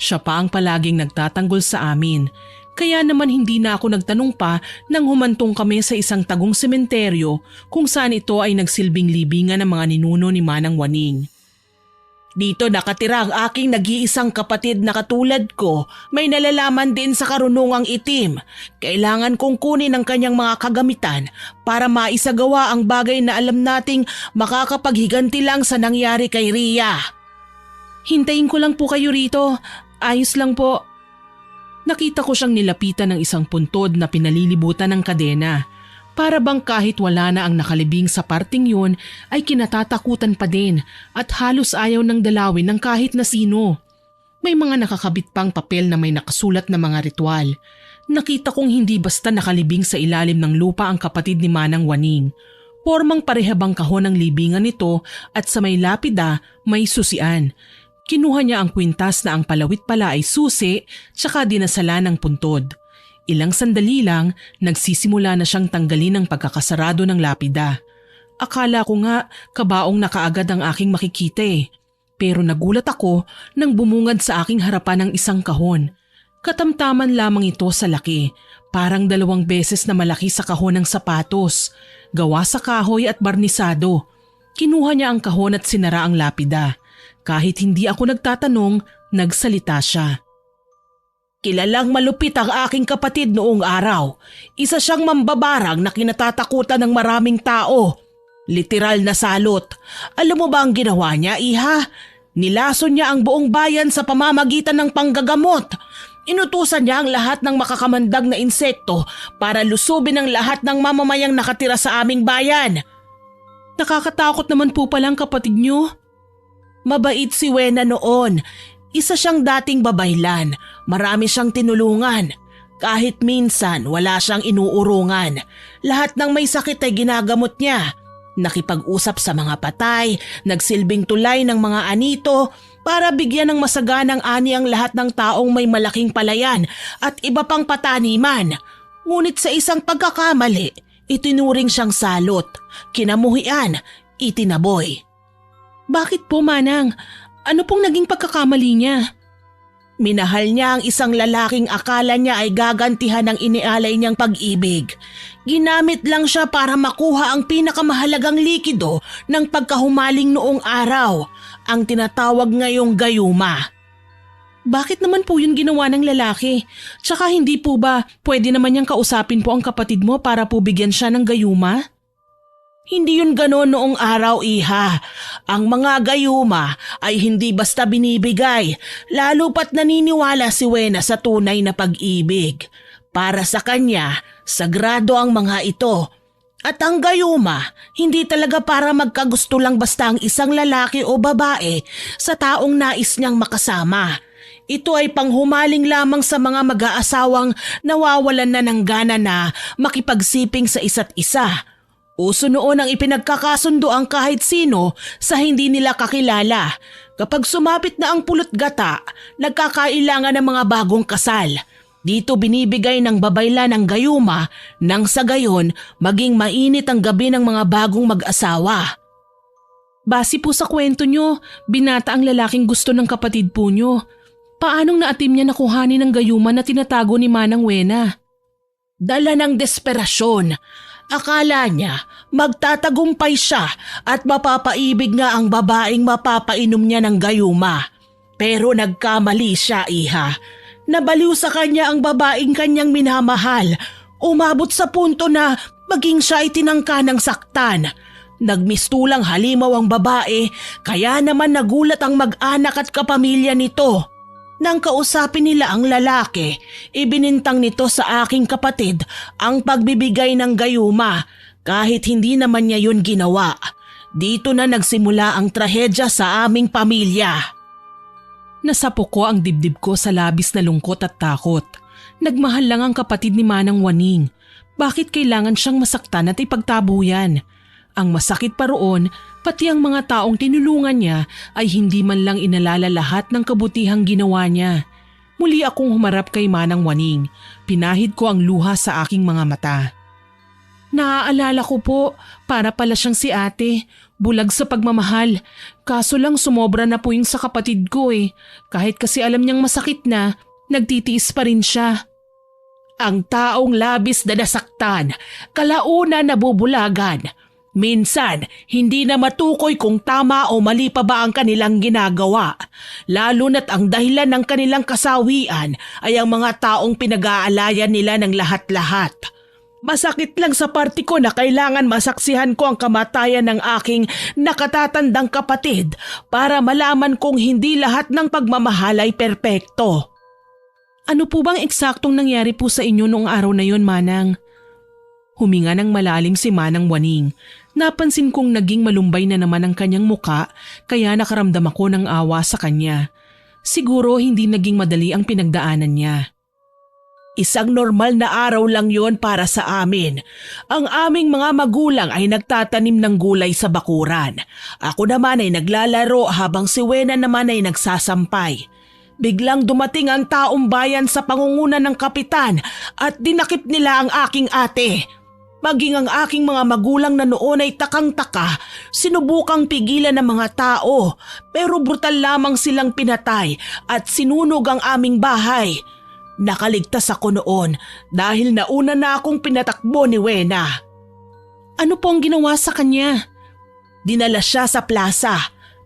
Siya pa ang palaging nagtatanggol sa amin. Kaya naman hindi na ako nagtanong pa nang humantong kami sa isang tagong sementeryo kung saan ito ay nagsilbing libingan ng mga ninuno ni Manang Waning. Dito nakatira ang aking nag-iisang kapatid na katulad ko, may nalalaman din sa karunungang itim. Kailangan kong kunin ang kanyang mga kagamitan para maisagawa ang bagay na alam nating makakapaghiganti lang sa nangyari kay Ria. Hintayin ko lang po kayo rito. Ayos lang po. Nakita ko siyang nilapitan ng isang puntod na pinalilibutan ng kadena. Para bang kahit wala na ang nakalibing sa parting yun ay kinatatakutan pa din at halos ayaw ng dalawin ng kahit na sino. May mga nakakabit pang papel na may nakasulat na mga ritual. Nakita kong hindi basta nakalibing sa ilalim ng lupa ang kapatid ni Manang Waning. Pormang parehabang kahon ang libingan nito at sa may lapida may susian. Kinuha niya ang kwintas na ang palawit pala ay susi tsaka dinasala ng puntod. Ilang sandali lang, nagsisimula na siyang tanggalin ang pagkakasarado ng lapida. Akala ko nga kabaong na kaagad ang aking makikita eh. Pero nagulat ako nang bumungad sa aking harapan ng isang kahon. Katamtaman lamang ito sa laki, parang 2 beses na malaki sa kahon ng sapatos. Gawa sa kahoy at barnisado. Kinuha niya ang kahon at sinara ang lapida. Kahit hindi ako nagtatanong, nagsalita siya. Kilalang malupit ang aking kapatid noong araw. Isa siyang mambabarang na kinatatakutan ng maraming tao. Literal na salot. Alam mo ba ang ginawa niya, iha? Nilason niya ang buong bayan sa pamamagitan ng panggagamot. Inutusan niya ang lahat ng makakamandag na insekto para lusubin ang lahat ng mamamayang nakatira sa aming bayan. Nakakatakot naman po palang kapatid niyo. Mabait si Wena noon. Isa siyang dating babaylan, marami siyang tinulungan. Kahit minsan wala siyang inuurungan. Lahat ng may sakit ay ginagamot niya. Nakipag-usap sa mga patay, nagsilbing tulay ng mga anito para bigyan ng masaganang ani ang lahat ng taong may malaking palayan at iba pang pataniman. Ngunit sa isang pagkakamali, itinuring siyang salot, kinamuhian, itinaboy. Bakit po, Manang? Ano pong naging pagkakamali niya? Minahal niya ang isang lalaking akala niya ay gagantihan ng inialay niyang pag-ibig. Ginamit lang siya para makuha ang pinakamahalagang likido ng pagkahumaling noong araw, ang tinatawag ngayong gayuma. Bakit naman po yun ginawa ng lalaki? Tsaka hindi po ba pwede naman niyang kausapin po ang kapatid mo para po bigyan siya ng gayuma? Hindi yun ganon noong araw, iha. Ang mga gayuma ay hindi basta binibigay, lalo pat naniniwala si Wena sa tunay na pag-ibig. Para sa kanya, sagrado ang mga ito. At ang gayuma, hindi talaga para magkagusto lang basta ang isang lalaki o babae sa taong nais niyang makasama. Ito ay panghumaling lamang sa mga mag-aasawang nawawalan na ng gana na makipagsiping sa isa't isa. Uso noon ang ipinagkakasundo ang kahit sino sa hindi nila kakilala. Kapag sumapit na ang pulot gata, nagkakailangan ng mga bagong kasal. Dito binibigay ng babayla ng gayuma nang sa gayon maging mainit ang gabi ng mga bagong mag-asawa. Base po sa kwento nyo, binata ang lalaking gusto ng kapatid po nyo. Paanong naatim niya nakuhanin ng gayuma na tinatago ni Manang Wena? Dala ng desperasyon. Akala niya magtatagumpay siya at mapapaibig nga ang babaeng mapapainom niya ng gayuma. Pero nagkamali siya, iha. Nabaliw sa kanya ang babaeng kanyang minamahal. Umabot sa punto na maging siya ay tinangka ng saktan. Nagmistulang halimaw ang babae kaya naman nagulat ang mag-anak at kapamilya nito. Nang kausapin nila ang lalaki, ibinintang nito sa aking kapatid ang pagbibigay ng gayuma kahit hindi naman niya yun ginawa. Dito na nagsimula ang trahedya sa aming pamilya. Nasapok ko ang dibdib ko sa labis na lungkot at takot. Nagmahal lang ang kapatid ni Manang Waning. Bakit kailangan siyang masaktan at ipagtabuyan? Ang masakit pa roon, pati ang mga taong tinulungan niya ay hindi man lang inalala lahat ng kabutihang ginawa niya. Muli akong humarap kay Manang Waning. Pinahid ko ang luha sa aking mga mata. Naaalala ko po, para pala siyang si ate. Bulag sa pagmamahal. Kaso lang sumobra na po yung sa kapatid ko eh. Kahit kasi alam niyang masakit na, nagtitiis pa rin siya. Ang taong labis na nasaktan, kalauna nabubulagan. Minsan, hindi na matukoy kung tama o mali pa ba ang kanilang ginagawa. Lalo na't ang dahilan ng kanilang kasawian ay ang mga taong pinag-aalayan nila ng lahat-lahat. Masakit lang sa parte ko na kailangan masaksihan ko ang kamatayan ng aking nakatatandang kapatid para malaman kong hindi lahat ng pagmamahal ay perpekto. Ano po bang eksaktong nangyari po sa inyo noong araw na yon, Manang? Huminga ng malalim si Manang Waning. Napansin kong naging malumbay na naman ang kanyang muka kaya nakaramdam ako ng awa sa kanya. Siguro hindi naging madali ang pinagdaanan niya. Isang normal na araw lang yon para sa amin. Ang aming mga magulang ay nagtatanim ng gulay sa bakuran. Ako naman ay naglalaro habang si Wena naman ay nagsasampay. Biglang dumating ang taong bayan sa pangunguna ng kapitan at dinakip nila ang aking ate. Maging ang aking mga magulang na noon ay takang-taka, sinubukang pigilan ng mga tao pero brutal lamang silang pinatay at sinunog ang aming bahay. Nakaligtas ako noon dahil nauna na akong pinatakbo ni Wena. Ano po ang ginawa sa kanya? Dinala siya sa plaza.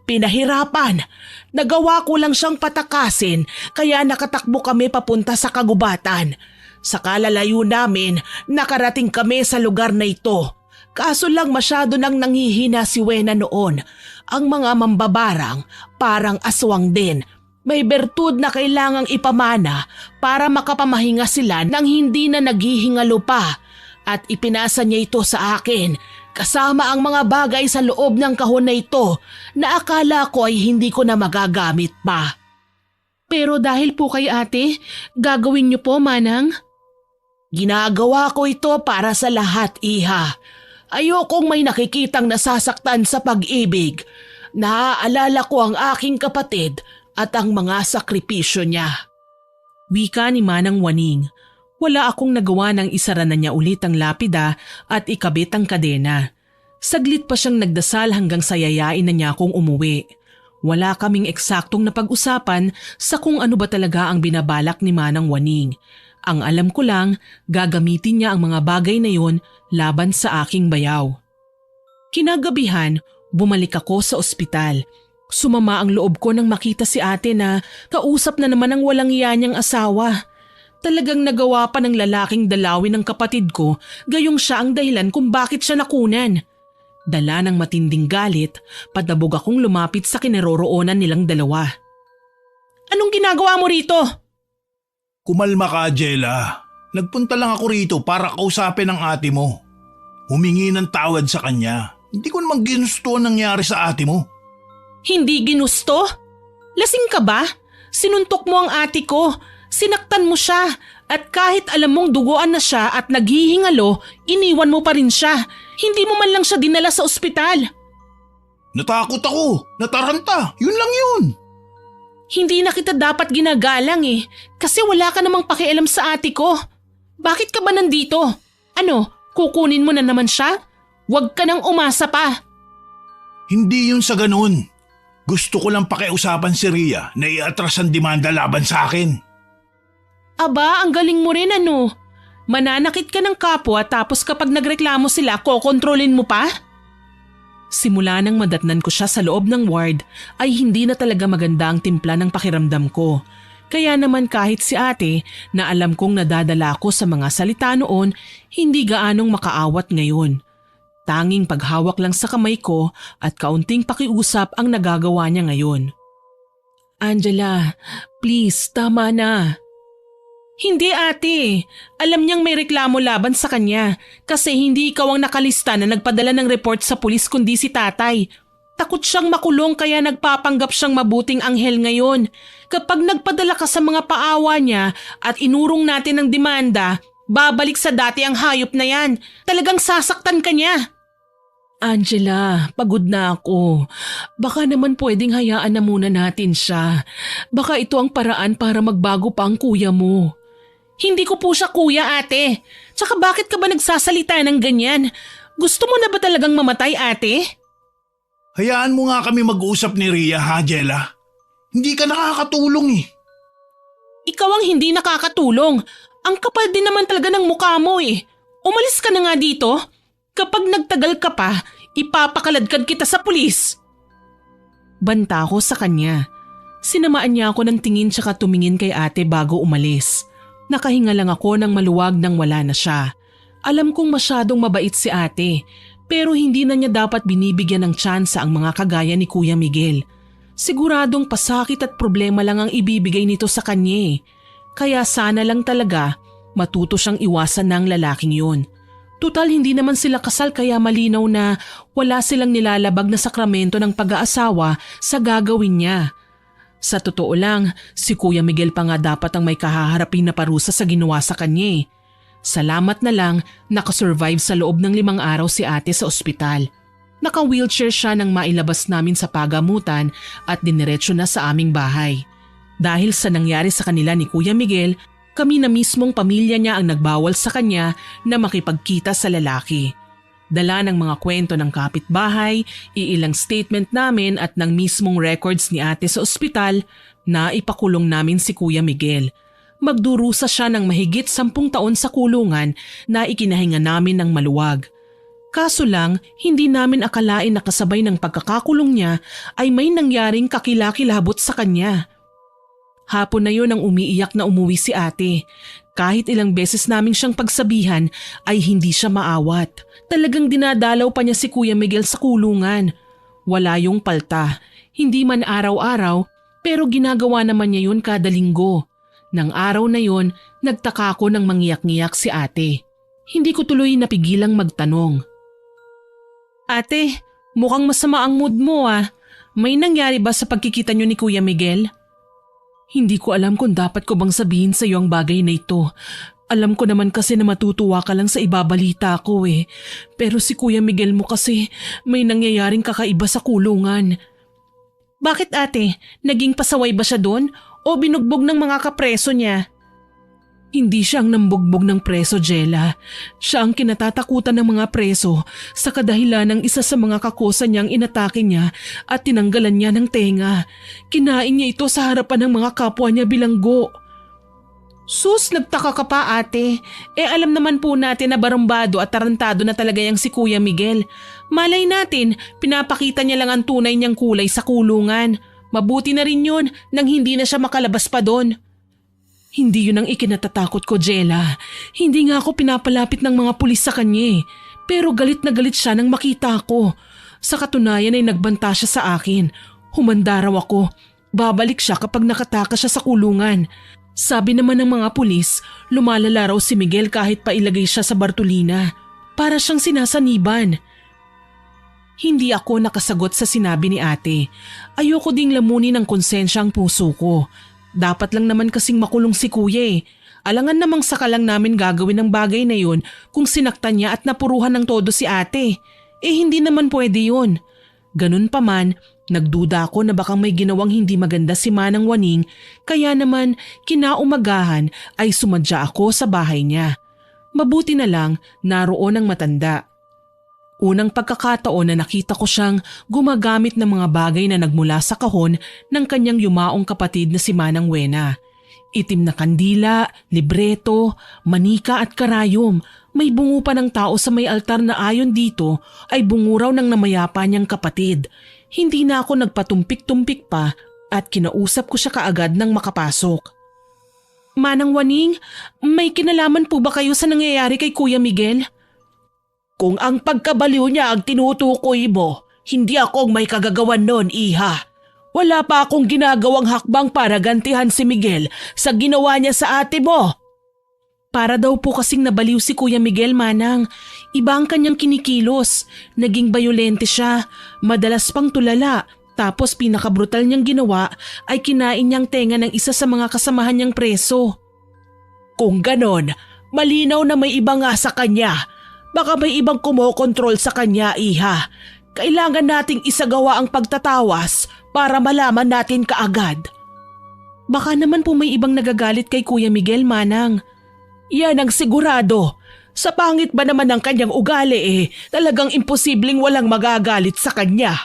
Pinahirapan. Nagawa ko lang siyang patakasin kaya nakatakbo kami papunta sa kagubatan. Sa kalalayo namin, nakarating kami sa lugar na ito. Kaso lang masyado nang nanghihina si Wena noon. Ang mga mambabarang parang aswang din. May bertud na kailangang ipamana para makapamahinga sila nang hindi na naghihingalo pa. At ipinasa niya ito sa akin kasama ang mga bagay sa loob ng kahon na ito na akala ko ay hindi ko na magagamit pa. Pero dahil po kay ate, gagawin niyo po, Manang? Ginagawa ko ito para sa lahat, Iha. Ayokong may nakikitang nasasaktan sa pag-ibig. Naaalala ko ang aking kapatid at ang mga sakripisyo niya. Wika ni Manang Waning. Wala akong nagawa nang isara na niya ulit ang lapida at ikabit ang kadena. Saglit pa siyang nagdasal hanggang sayayain na niya akong umuwi. Wala kaming eksaktong napag-usapan sa kung ano ba talaga ang binabalak ni Manang Waning. Ang alam ko lang, gagamitin niya ang mga bagay na yon laban sa aking bayaw. Kinagabihan, bumalik ako sa ospital. Sumama ang loob ko nang makita si ate na kausap na naman ang walang iya niyang asawa. Talagang nagawa pa ng lalaking dalawin ng kapatid ko, gayong siya ang dahilan kung bakit siya nakunan. Dala ng matinding galit, padabog akong lumapit sa kinaroroonan nilang dalawa. Anong ginagawa mo rito? Kumalma ka, Jella. Nagpunta lang ako rito para kausapin ang ate mo. Humingi ng tawad sa kanya. Hindi ko naman ginusto ang nangyari sa ate mo. Hindi ginusto? Lasing ka ba? Sinuntok mo ang ate ko. Sinaktan mo siya. At kahit alam mong duguan na siya at naghihingalo, iniwan mo pa rin siya. Hindi mo man lang siya dinala sa ospital. Natakot ako. Nataranta. Yun lang yun. Hindi na kita dapat ginagalang eh. Kasi wala ka namang pakialam sa ate ko. Bakit ka ba nandito? Ano, kukunin mo na naman siya? Huwag ka nang umasa pa. Hindi yun sa ganun. Gusto ko lang pakiusapan si Rhea na iatras ang demanda laban sa akin. Aba, ang galing mo rin ano. Mananakit ka ng kapwa tapos kapag nagreklamo sila, kokontrolin mo pa? Simula nang madatnan ko siya sa loob ng ward ay hindi na talaga maganda ang timpla ng pakiramdam ko. Kaya naman kahit si ate na alam kong nadadala ko sa mga salita noon, hindi gaanong makaawat ngayon. Tanging paghawak lang sa kamay ko at kaunting pakiusap ang nagagawa niya ngayon. Angela, please, tama na. Hindi ate, alam niyang may reklamo laban sa kanya kasi hindi ikaw ang nakalista na nagpadala ng report sa pulis kundi si tatay. Takot siyang makulong kaya nagpapanggap siyang mabuting anghel ngayon. Kapag nagpadala ka sa mga paawa niya at inurong natin ng demanda, babalik sa dati ang hayop na yan. Talagang sasaktan ka niya. Angela, pagod na ako. Baka naman pwedeng hayaan na muna natin siya. Baka ito ang paraan para magbago pa ang kuya mo. Hindi ko po siya kuya, ate. Tsaka bakit ka ba nagsasalita ng ganyan? Gusto mo na ba talagang mamatay, ate? Hayaan mo nga kami mag-usap ni Rhea, ha, Jella? Hindi ka nakakatulong eh. Ikaw ang hindi nakakatulong. Ang kapal din naman talaga ng mukha mo eh. Umalis ka na nga dito. Kapag nagtagal ka pa, ipapakaladkad kita sa pulis. Banta ko sa kanya. Sinamaan niya ako ng tingin tsaka tumingin kay ate bago umalis. Nakahinga lang ako ng maluwag nang wala na siya. Alam kong masyadong mabait si ate, pero hindi na niya dapat binibigyan ng tsansa ang mga kagaya ni Kuya Miguel. Siguradong pasakit at problema lang ang ibibigay nito sa kanya. Kaya sana lang talaga matuto siyang iwasan ng lalaking yun. Tutal hindi naman sila kasal kaya malinaw na wala silang nilalabag na sakramento ng pag-aasawa sa gagawin niya. Sa totoo lang, si Kuya Miguel pa nga dapat ang may kahaharapin na parusa sa ginawa sa kanya. Salamat na lang nakasurvive sa loob ng 5 araw si ate sa ospital. Naka-wheelchair siya nang mailabas namin sa pagamutan at diniretso na sa aming bahay. Dahil sa nangyari sa kanila ni Kuya Miguel, kami na mismong pamilya niya ang nagbawal sa kanya na makipagkita sa lalaki. Dala ng mga kwento ng kapitbahay, iilang statement namin at ng mismong records ni ate sa ospital na ipakulong namin si Kuya Miguel. Magdurusa siya ng mahigit 10 taon sa kulungan na ikinahinga namin ng maluwag. Kaso lang, hindi namin akalain na kasabay ng pagkakakulong niya ay may nangyaring kakilakilabot sa kanya. Hapon na yun ang umiiyak na umuwi si ate. Kahit ilang beses namin siyang pagsabihan ay hindi siya maawat. Talagang dinadalaw pa niya si Kuya Miguel sa kulungan. Wala yung palta, hindi man araw-araw pero ginagawa naman niya yun kada linggo. Nang araw na yun, nagtaka ko nang mangiyak-ngiyak si ate. Hindi ko tuloy napigilang magtanong. Ate, mukhang masama ang mood mo ah. May nangyari ba sa pagkikita niyo ni Kuya Miguel? Hindi ko alam kung dapat ko bang sabihin sa iyo ang bagay na ito. Alam ko naman kasi na matutuwa ka lang sa ibabalita ko eh. Pero si Kuya Miguel mo kasi may nangyayaring kakaiba sa kulungan. Bakit ate? Naging pasaway ba siya doon? O binugbog ng mga kapreso niya? Hindi siya ang nambugbog ng preso, Jella. Siya ang kinatatakutan ng mga preso sa kadahilan ng isa sa mga kakosa niyang inatake niya at tinanggalan niya ng tenga. Kinain niya ito sa harapan ng mga kapwa niya bilanggo. Sus, nagtaka ka pa ate. Alam naman po natin na barumbado at tarantado na talaga yang si Kuya Miguel. Malay natin, pinapakita niya lang ang tunay niyang kulay sa kulungan. Mabuti na rin yun nang hindi na siya makalabas pa doon. Hindi yun ang ikinatatakot ko, Jella. Hindi nga ako pinapalapit ng mga pulis sa kanya. Pero galit na galit siya nang makita ko. Sa katunayan ay nagbanta siya sa akin. Humanda raw ako. Babalik siya kapag nakatakas siya sa kulungan. Sabi naman ng mga pulis, lumalala raw si Miguel kahit pa ilagay siya sa Bartolina. Para siyang sinasaniban. Hindi ako nakasagot sa sinabi ni ate. Ayoko ding lamunin ng konsensya ang puso ko. Dapat lang naman kasing makulong si kuya eh. Alangan namang saka lang namin gagawin ang bagay na yun kung sinaktan niya at napuruhan ng todo si ate. Hindi naman pwede yun. Ganun pa man, nagduda ako na baka may ginawang hindi maganda si Manang Waning kaya naman kinaumagahan ay sumadya ako sa bahay niya. Mabuti na lang naroon ang matanda. Unang pagkakataon na nakita ko siyang gumagamit ng mga bagay na nagmula sa kahon ng kanyang yumaong kapatid na si Manang Wena. Itim na kandila, libreto, manika at karayom. May bungo pa ng tao sa may altar na ayon dito ay bungo raw ng namayapa niyang kapatid. Hindi na ako nagpatumpik-tumpik pa at kinausap ko siya kaagad nang makapasok. Manang Waning, may kinalaman po ba kayo sa nangyayari kay Kuya Miguel? Kung ang pagkabaliw niya ang tinutukoy mo, hindi ako ang may kagagawan nun, iha. Wala pa akong ginagawang hakbang para gantihan si Miguel sa ginawa niya sa ate mo. Para daw po kasing nabaliw si Kuya Miguel, Manang. Iba ang kanyang kinikilos. Naging bayolente siya. Madalas pang tulala. Tapos pinakabrutal niyang ginawa ay kinain niyang tenga ng isa sa mga kasamahan niyang preso. Kung ganon, malinaw na may iba nga sa kanya. Baka may ibang kumokontrol sa kanya, iha. Kailangan nating isagawa ang pagtatawas para malaman natin kaagad. Baka naman po may ibang nagagalit kay Kuya Miguel, Manang. Yan ang sigurado. Sa pangit ba naman ng kanyang ugali talagang imposibleng walang magagalit sa kanya.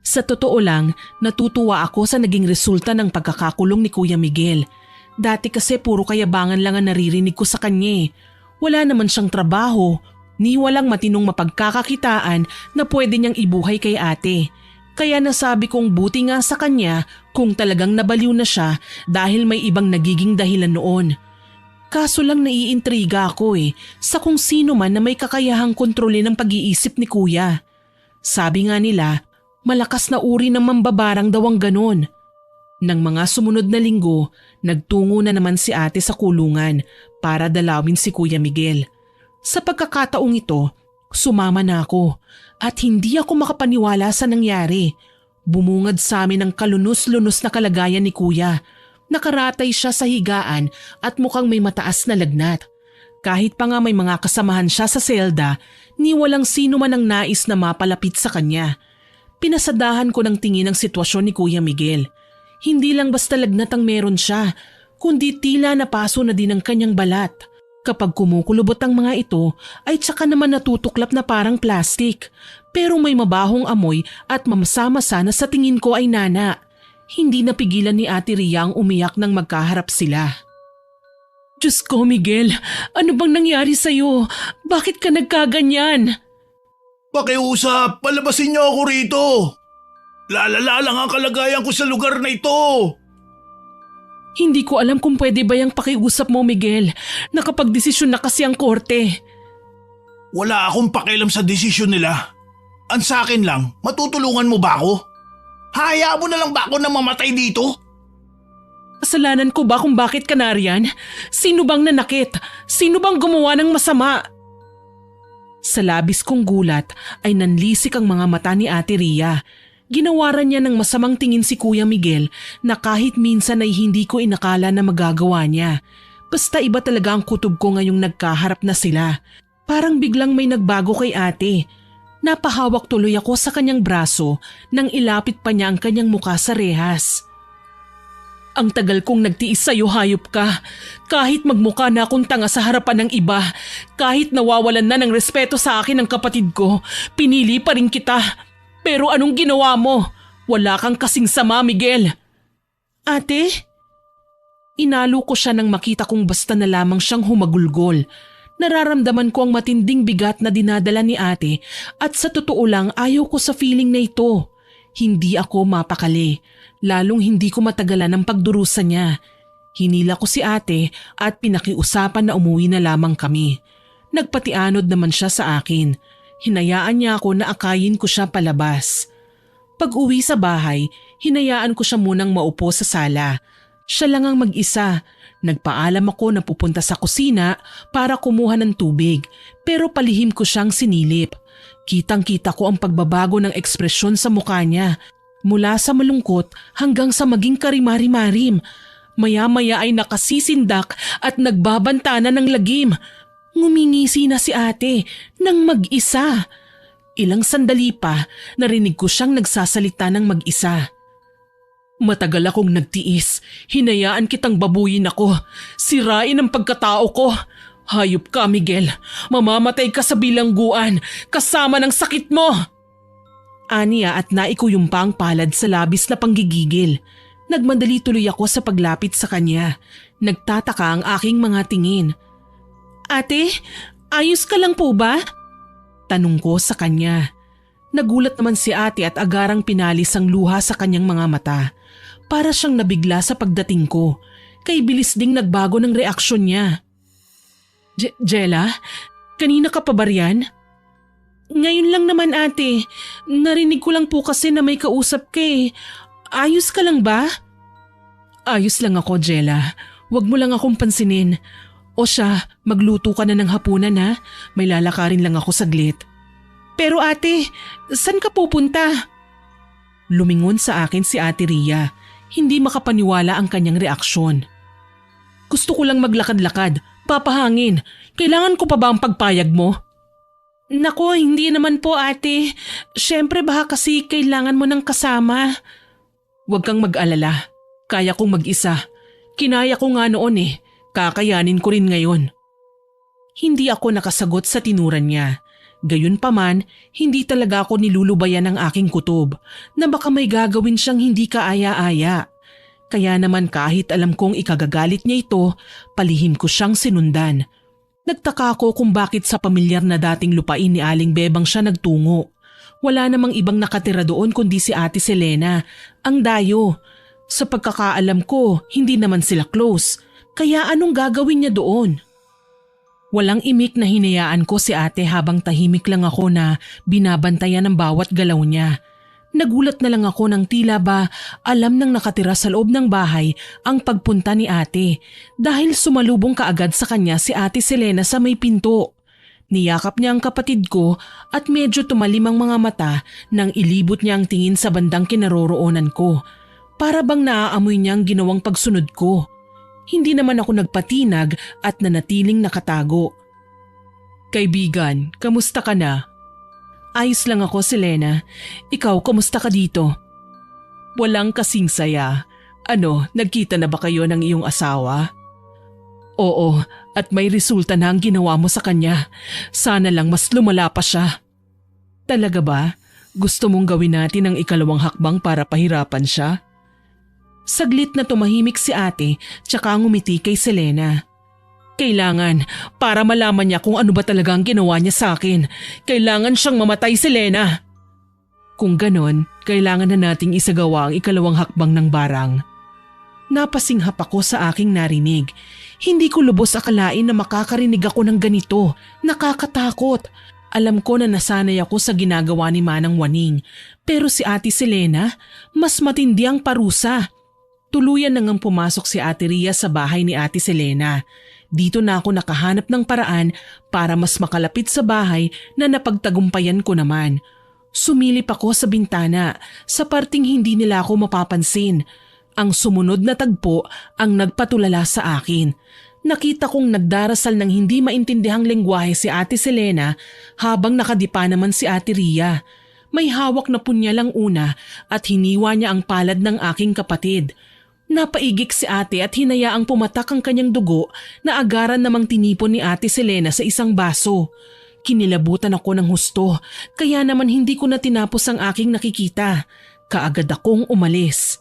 Sa totoo lang, natutuwa ako sa naging resulta ng pagkakakulong ni Kuya Miguel. Dati kasi puro kayabangan lang ang naririnig ko sa kanya. Wala naman siyang trabaho, ni walang matinong mapagkakakitaan na pwede niyang ibuhay kay ate. Kaya nasabi kong buti nga sa kanya kung talagang nabaliw na siya dahil may ibang nagiging dahilan noon. Kaso lang naiintriga ako sa kung sino man na may kakayahang kontrolin ang pag-iisip ni kuya. Sabi nga nila, malakas na uri ng mambabarang daw ang ganon. Nang mga sumunod na linggo, nagtungo na naman si ate sa kulungan para dalawin si Kuya Miguel. Sa pagkakataong ito, sumama na ako at hindi ako makapaniwala sa nangyari. Bumungad sa amin ang kalunos-lunos na kalagayan ni Kuya. Nakaratay siya sa higaan at mukhang may mataas na lagnat. Kahit pa nga may mga kasamahan siya sa selda, ni walang sino man ang nais na mapalapit sa kanya. Pinasadahan ko ng tingin ang sitwasyon ni Kuya Miguel. Hindi lang basta lagnat ang meron siya, kundi tila napaso na din ang kanyang balat. Kapag kumukulubot ang mga ito ay tsaka naman natutuklap na parang plastik. Pero may mabahong amoy at mamasa-masa na sa tingin ko ay nana. Hindi napigilan ni Ate Ria ang umiyak nang magkaharap sila. Diyos ko, Miguel, ano bang nangyari sa'yo? Bakit ka nagkaganyan? Pakiusap, palabasin niyo ako rito. Lalala lang ang kalagayan ko sa lugar na ito. Hindi ko alam kung pwede ba yung pakiusap mo, Miguel. Nakapagdesisyon na kasi ang korte. Wala akong pakialam sa desisyon nila. Ang sa akin lang, matutulungan mo ba ako? Hayaan mo na lang ba ako na mamatay dito? Kasalanan ko ba kung bakit ka nariyan? Sino bang nanakit? Sino bang gumawa ng masama? Sa labis kong gulat ay nanlisik ang mga mata ni Ate Ria. Ginawaran niya ng masamang tingin si Kuya Miguel na kahit minsan ay hindi ko inakala na magagawa niya. Basta iba talaga ang kutob ko ngayong nagkaharap na sila. Parang biglang may nagbago kay ate. Napahawak tuloy ako sa kanyang braso nang ilapit pa niya ang kanyang muka sa rehas. Ang tagal kong nagtiis sa'yo, hayop ka. Kahit magmukha na akong tanga sa harapan ng iba, kahit nawawalan na ng respeto sa akin ang kapatid ko, pinili pa rin kita. Pero anong ginawa mo? Wala kang kasing sama, Miguel. Ate? Inalo ko siya nang makita kong basta na lamang siyang humagulgol. Nararamdaman ko ang matinding bigat na dinadala ni ate at sa totoo lang ayaw ko sa feeling na ito. Hindi ako mapakali, lalong hindi ko matagalan ang pagdurusa niya. Hinila ko si ate at pinakiusapan na umuwi na lamang kami. Nagpatianod naman siya sa akin. Hinayaan niya ako na akayin ko siya palabas. Pag-uwi sa bahay, hinayaan ko siya munang maupo sa sala. Siya lang ang mag-isa. Nagpaalam ako na pupunta sa kusina para kumuha ng tubig pero palihim ko siyang sinilip. Kitang-kita ko ang pagbabago ng ekspresyon sa mukha niya mula sa malungkot hanggang sa maging karimari-marim. Maya-maya ay nakasisindak at nagbabanta na ng lagim. Ngumingisi na si ate nang mag-isa. Ilang sandali pa narinig ko siyang nagsasalita ng mag-isa. Matagal akong nagtiis. Hinayaan kitang babuyin ako. Sirain ang pagkatao ko. Hayop ka, Miguel. Mamamatay ka sa bilangguan kasama ng sakit mo. Aniya at naikuyong pa ang palad sa labis na panggigigil. Nagmadali tuloy ako sa paglapit sa kanya. Nagtataka ang aking mga tingin. Ate, ayos ka lang po ba? Tanong ko sa kanya. Nagulat naman si ate at agarang pinalis ang luha sa kanyang mga mata. Para siyang nabigla sa pagdating ko. Kay bilis ding nagbago ng reaksyon niya. Jella, kanina ka pa ba riyan? Ngayon lang naman ate. Narinig ko lang po kasi na may kausap ka eh. Ayos ka lang ba? Ayos lang ako, Jella. Huwag mo lang akong pansinin. O siya, magluto ka na ng hapunan ha. May lalakarin lang ako saglit. Pero ate, saan ka pupunta? Lumingon sa akin si Ate Ria. Hindi makapaniwala ang kanyang reaksyon. Gusto ko lang maglakad-lakad, papahangin. Kailangan ko pa ba ang pagpayag mo? Nako, hindi naman po ate. Siyempre baka kasi kailangan mo ng kasama. Huwag kang mag-alala. Kaya kong mag-isa. Kinaya ko nga noon eh. Kakayanin ko rin ngayon. Hindi ako nakasagot sa tinuran niya. Gayunpaman, hindi talaga ako nilulubayan ng aking kutob na baka may gagawin siyang hindi kaaya-aya. Kaya naman kahit alam kong ikagagalit niya ito, palihim ko siyang sinundan. Nagtaka ako kung bakit sa pamilyar na dating lupain ni Aling Bebang siya nagtungo. Wala namang ibang nakatira doon kundi si Ate Selena, ang dayo. Sa pagkakaalam ko, hindi naman sila close. Kaya anong gagawin niya doon? Walang imik na hinayaan ko si ate habang tahimik lang ako na binabantayan ng bawat galaw niya. Nagulat na lang ako nang tila ba alam ng nakatira sa loob ng bahay ang pagpunta ni ate dahil sumalubong kaagad sa kanya si Ate Selena sa may pinto. Niyakap niya ang kapatid ko at medyo tumalim ang mga mata nang ilibot niya ang tingin sa bandang kinaroroonan ko. Para bang naaamoy niya ang ginawang pagsunod ko. Hindi naman ako nagpatinag at nanatiling nakatago. Kaibigan, kamusta ka na? Ayos lang ako, Selena. Ikaw, kamusta ka dito? Walang kasing saya. Ano, nagkita na ba kayo ng iyong asawa? Oo, at may resulta na ang ginawa mo sa kanya. Sana lang mas lumala pa siya. Talaga ba? Gusto mong gawin natin ang ikalawang hakbang para pahirapan siya? Saglit na tumahimik si ate tsaka ngumiti kay Selena. Kailangan, para malaman niya kung ano ba talaga ang ginawa niya sa akin. Kailangan siyang mamatay, Selena. Kung ganon, kailangan na nating isagawa ang ikalawang hakbang ng barang. Napasinghap ako sa aking narinig. Hindi ko lubos akalain na makakarinig ako ng ganito. Nakakatakot. Alam ko na nasanay ako sa ginagawa ni Manang Waning. Pero si Ate Selena, mas matindi ang parusa. Tuluyan na ngang pumasok si Ate Ria sa bahay ni Ate Selena. Dito na ako nakahanap ng paraan para mas makalapit sa bahay na napagtagumpayan ko naman. Sumilip ako sa bintana sa parting hindi nila ako mapapansin. Ang sumunod na tagpo ang nagpatulala sa akin. Nakita kong nagdarasal ng hindi maintindihang lengguwahe si Ate Selena habang nakadipa naman si Ate Ria. May hawak na punyalang una at hiniwa niya ang palad ng aking kapatid. Napaigik si ate at hinayaang pumatak ang kanyang dugo na agaran namang tinipon ni Ate Selena sa isang baso. Kinilabutan ako ng husto kaya naman hindi ko na tinapos ang aking nakikita. Kaagad akong umalis.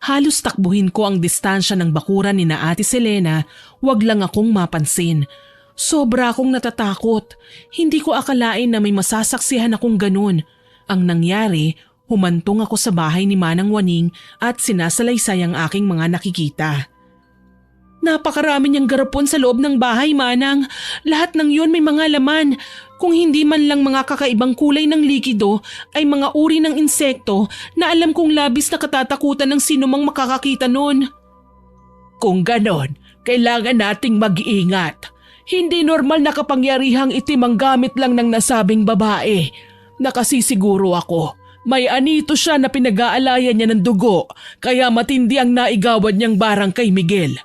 Halos takbuhin ko ang distansya ng bakuran ni na Ate Selena, wag lang akong mapansin. Sobra akong natatakot. Hindi ko akalain na may masasaksihan akong ganun. Ang nangyari, humantong ako sa bahay ni Manang Waning at sinasalaysay ang aking mga nakikita. Napakarami niyang garapon sa loob ng bahay, Manang. Lahat ng yun may mga laman. Kung hindi man lang mga kakaibang kulay ng likido, ay mga uri ng insekto na alam kong labis na katatakutan ng sinumang makakakita nun. Kung ganon, kailangan nating mag-iingat. Hindi normal na kapangyarihang itim ang gamit lang ng nasabing babae. Nakasisiguro ako. May anito siya na pinag-aalayan niya ng dugo kaya matindi ang naigawan niyang barang kay Miguel.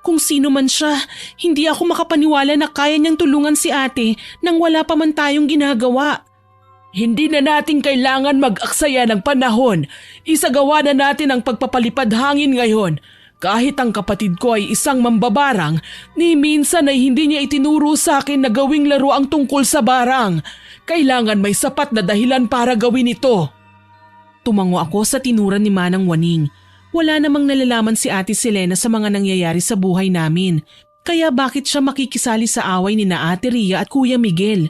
Kung sino man siya, hindi ako makapaniwala na kaya niyang tulungan si ate nang wala pa man tayong ginagawa. Hindi na natin kailangan mag-aksaya ng panahon. Isagawa na natin ang pagpapalipad hangin ngayon. Kahit ang kapatid ko ay isang mambabarang, ni minsan ay hindi niya itinuro sa akin na gawing laro ang tungkol sa barang. Kailangan may sapat na dahilan para gawin ito. Tumango ako sa tinuran ni Manang Waning. Wala namang nalalaman si Ate Selena sa mga nangyayari sa buhay namin. Kaya bakit siya makikisali sa away ni na Ate Ria at Kuya Miguel?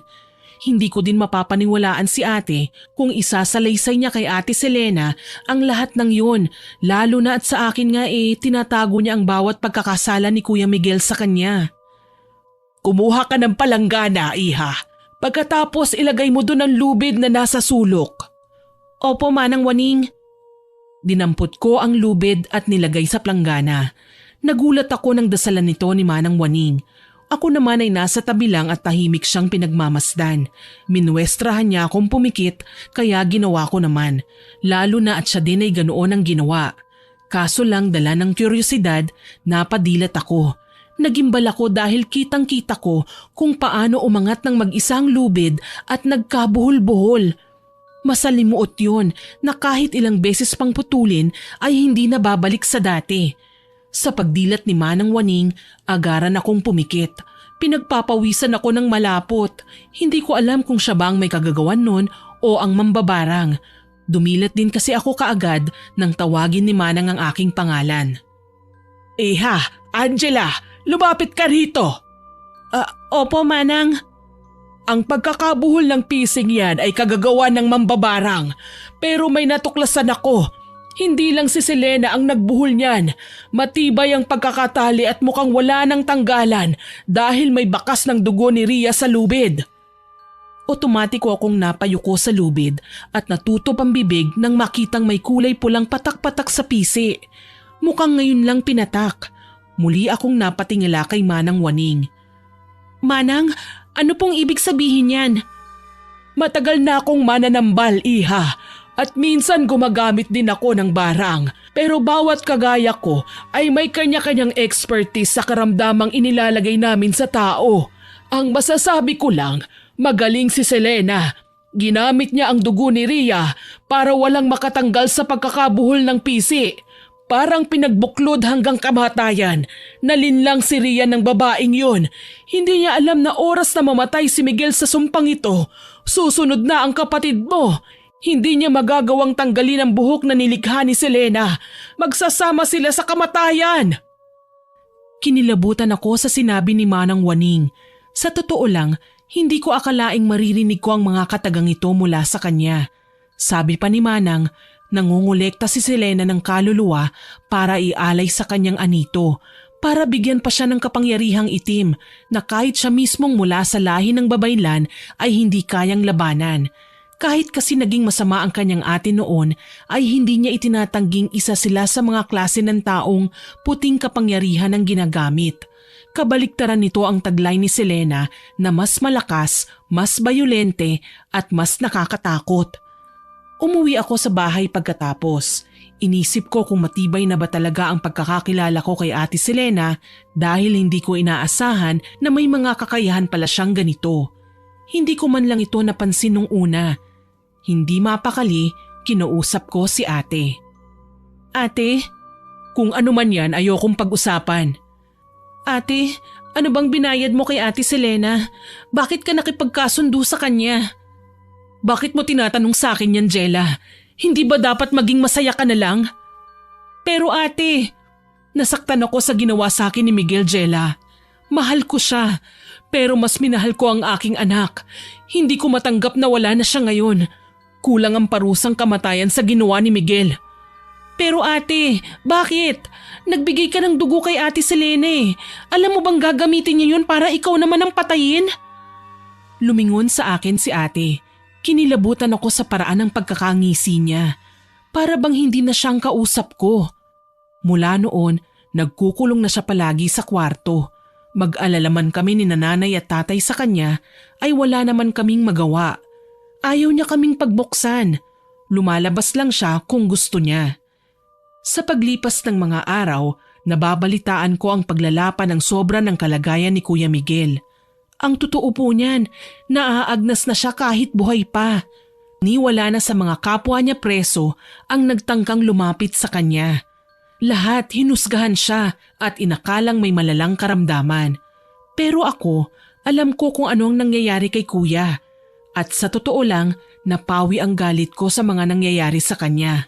Hindi ko din mapapaniwalaan si ate kung isasalaysay niya kay Ate Selena ang lahat ng yun. Lalo na at sa akin nga tinatago niya ang bawat pagkakasala ni Kuya Miguel sa kanya. Kumuha ka ng palanggana, iha. Pagkatapos ilagay mo doon ang lubid na nasa sulok. Opo, Manang Waning. Dinampot ko ang lubid at nilagay sa planggana. Nagulat ako nang dasalan nito ni Manang Waning. Ako naman ay nasa tabi lang at tahimik siyang pinagmamasdan. Minwestrahan niya akong pumikit kaya ginawa ko naman. Lalo na at siya din ay ganoon ang ginawa. Kaso lang dala ng kuryosidad, napadilat ako. Nagimbal ako dahil kitang-kita ko kung paano umangat ng mag-isang lubid at nagkabuhol-buhol. Masalimuot yun na kahit ilang beses pang putulin ay hindi na babalik sa dati. Sa pagdilat ni Manang Waning, agaran akong pumikit. Pinagpapawisan ako ng malapot. Hindi ko alam kung siya ba ang may kagagawan nun o ang mambabarang. Dumilat din kasi ako kaagad nang tawagin ni Manang ang aking pangalan. "Iha, Angela, lumapit ka rito." Opo, Manang." "Ang pagkakabuhol ng pising yan ay kagagawa ng mambabarang. Pero may natuklasan ako. Hindi lang si Selena ang nagbuhol niyan. Matibay ang pagkakatali at mukhang wala ng tanggalan dahil may bakas ng dugo ni Rhea sa lubid." Otomatiko akong napayuko sa lubid at natutup ang bibig nang makitang may kulay pulang patak-patak sa pisi. Mukhang ngayon lang pinatak. Muli akong napatingala kay Manang Waning. "Manang, ano pong ibig sabihin yan?" "Matagal na akong mananambal, Iha. At minsan gumagamit din ako ng barang. Pero bawat kagaya ko ay may kanya-kanyang expertise sa karamdamang inilalagay namin sa tao. Ang masasabi ko lang, magaling si Selena. Ginamit niya ang dugo ni Rhea para walang makatanggal sa pagkakabuhol ng pisi. Parang pinagbuklod hanggang kamatayan. Nalinlang si Rhea ng babaeng yun. Hindi niya alam na oras na mamatay si Miguel sa sumpang ito. Susunod na ang kapatid mo. Hindi niya magagawang tanggalin ang buhok na nilikha ni Selena. Magsasama sila sa kamatayan." Kinilabutan ako sa sinabi ni Manang Waning. Sa totoo lang, hindi ko akalaing maririnig ko ang mga katagang ito mula sa kanya. Sabi pa ni Manang, nangungulekta si Selena ng kaluluwa para ialay sa kanyang anito, para bigyan pa siya ng kapangyarihang itim na kahit siya mismong mula sa lahi ng babaylan ay hindi kayang labanan. Kahit kasi naging masama ang kanyang ate noon ay hindi niya itinatangging isa sila sa mga klase ng taong puting kapangyarihan ang ginagamit. Kabaliktaran nito ang taglay ni Selena na mas malakas, mas bayolente at mas nakakatakot. Umuwi ako sa bahay pagkatapos. Inisip ko kung matibay na ba talaga ang pagkakakilala ko kay Ate Selena dahil hindi ko inaasahan na may mga kakayahan pala siyang ganito. Hindi ko man lang ito napansin nung una. Hindi mapakali, kinausap ko si ate. "Ate, kung ano man yan ayokong pag-usapan." "Ate, ano bang binayad mo kay Ate Selena? Bakit ka nakipagkasundo sa kanya?" "Bakit mo tinatanong sa akin yan, Jella? Hindi ba dapat maging masaya ka na lang?" "Pero ate, nasaktan ako sa ginawa sa akin ni Miguel, Jella. Mahal ko siya, pero mas minahal ko ang aking anak. Hindi ko matanggap na wala na siya ngayon. Kulang ang parusang kamatayan sa ginawa ni Miguel." "Pero ate, bakit? Nagbigay ka ng dugo kay Ate Selena eh. Alam mo bang gagamitin niya yun para ikaw naman ang patayin?" Lumingon sa akin si ate. Kinilabutan ako sa paraan ng pagkakangisi niya. Para bang hindi na siyang kausap ko. Mula noon, nagkukulong na siya palagi sa kwarto. Mag-alala man kami ni nanay at tatay sa kanya ay wala naman kaming magawa. Ayaw niya kaming pagbuksan. Lumalabas lang siya kung gusto niya. Sa paglipas ng mga araw, nababalitaan ko ang paglalapan ng sobra ng kalagayan ni Kuya Miguel. Ang totoo po niyan, naaagnas na siya kahit buhay pa. Niwala na sa mga kapwa niya preso ang nagtangkang lumapit sa kanya. Lahat hinusgahan siya at inakalang may malalang karamdaman. Pero ako, alam ko kung ano ang nangyayari kay Kuya. At sa totoo lang, napawi ang galit ko sa mga nangyayari sa kanya.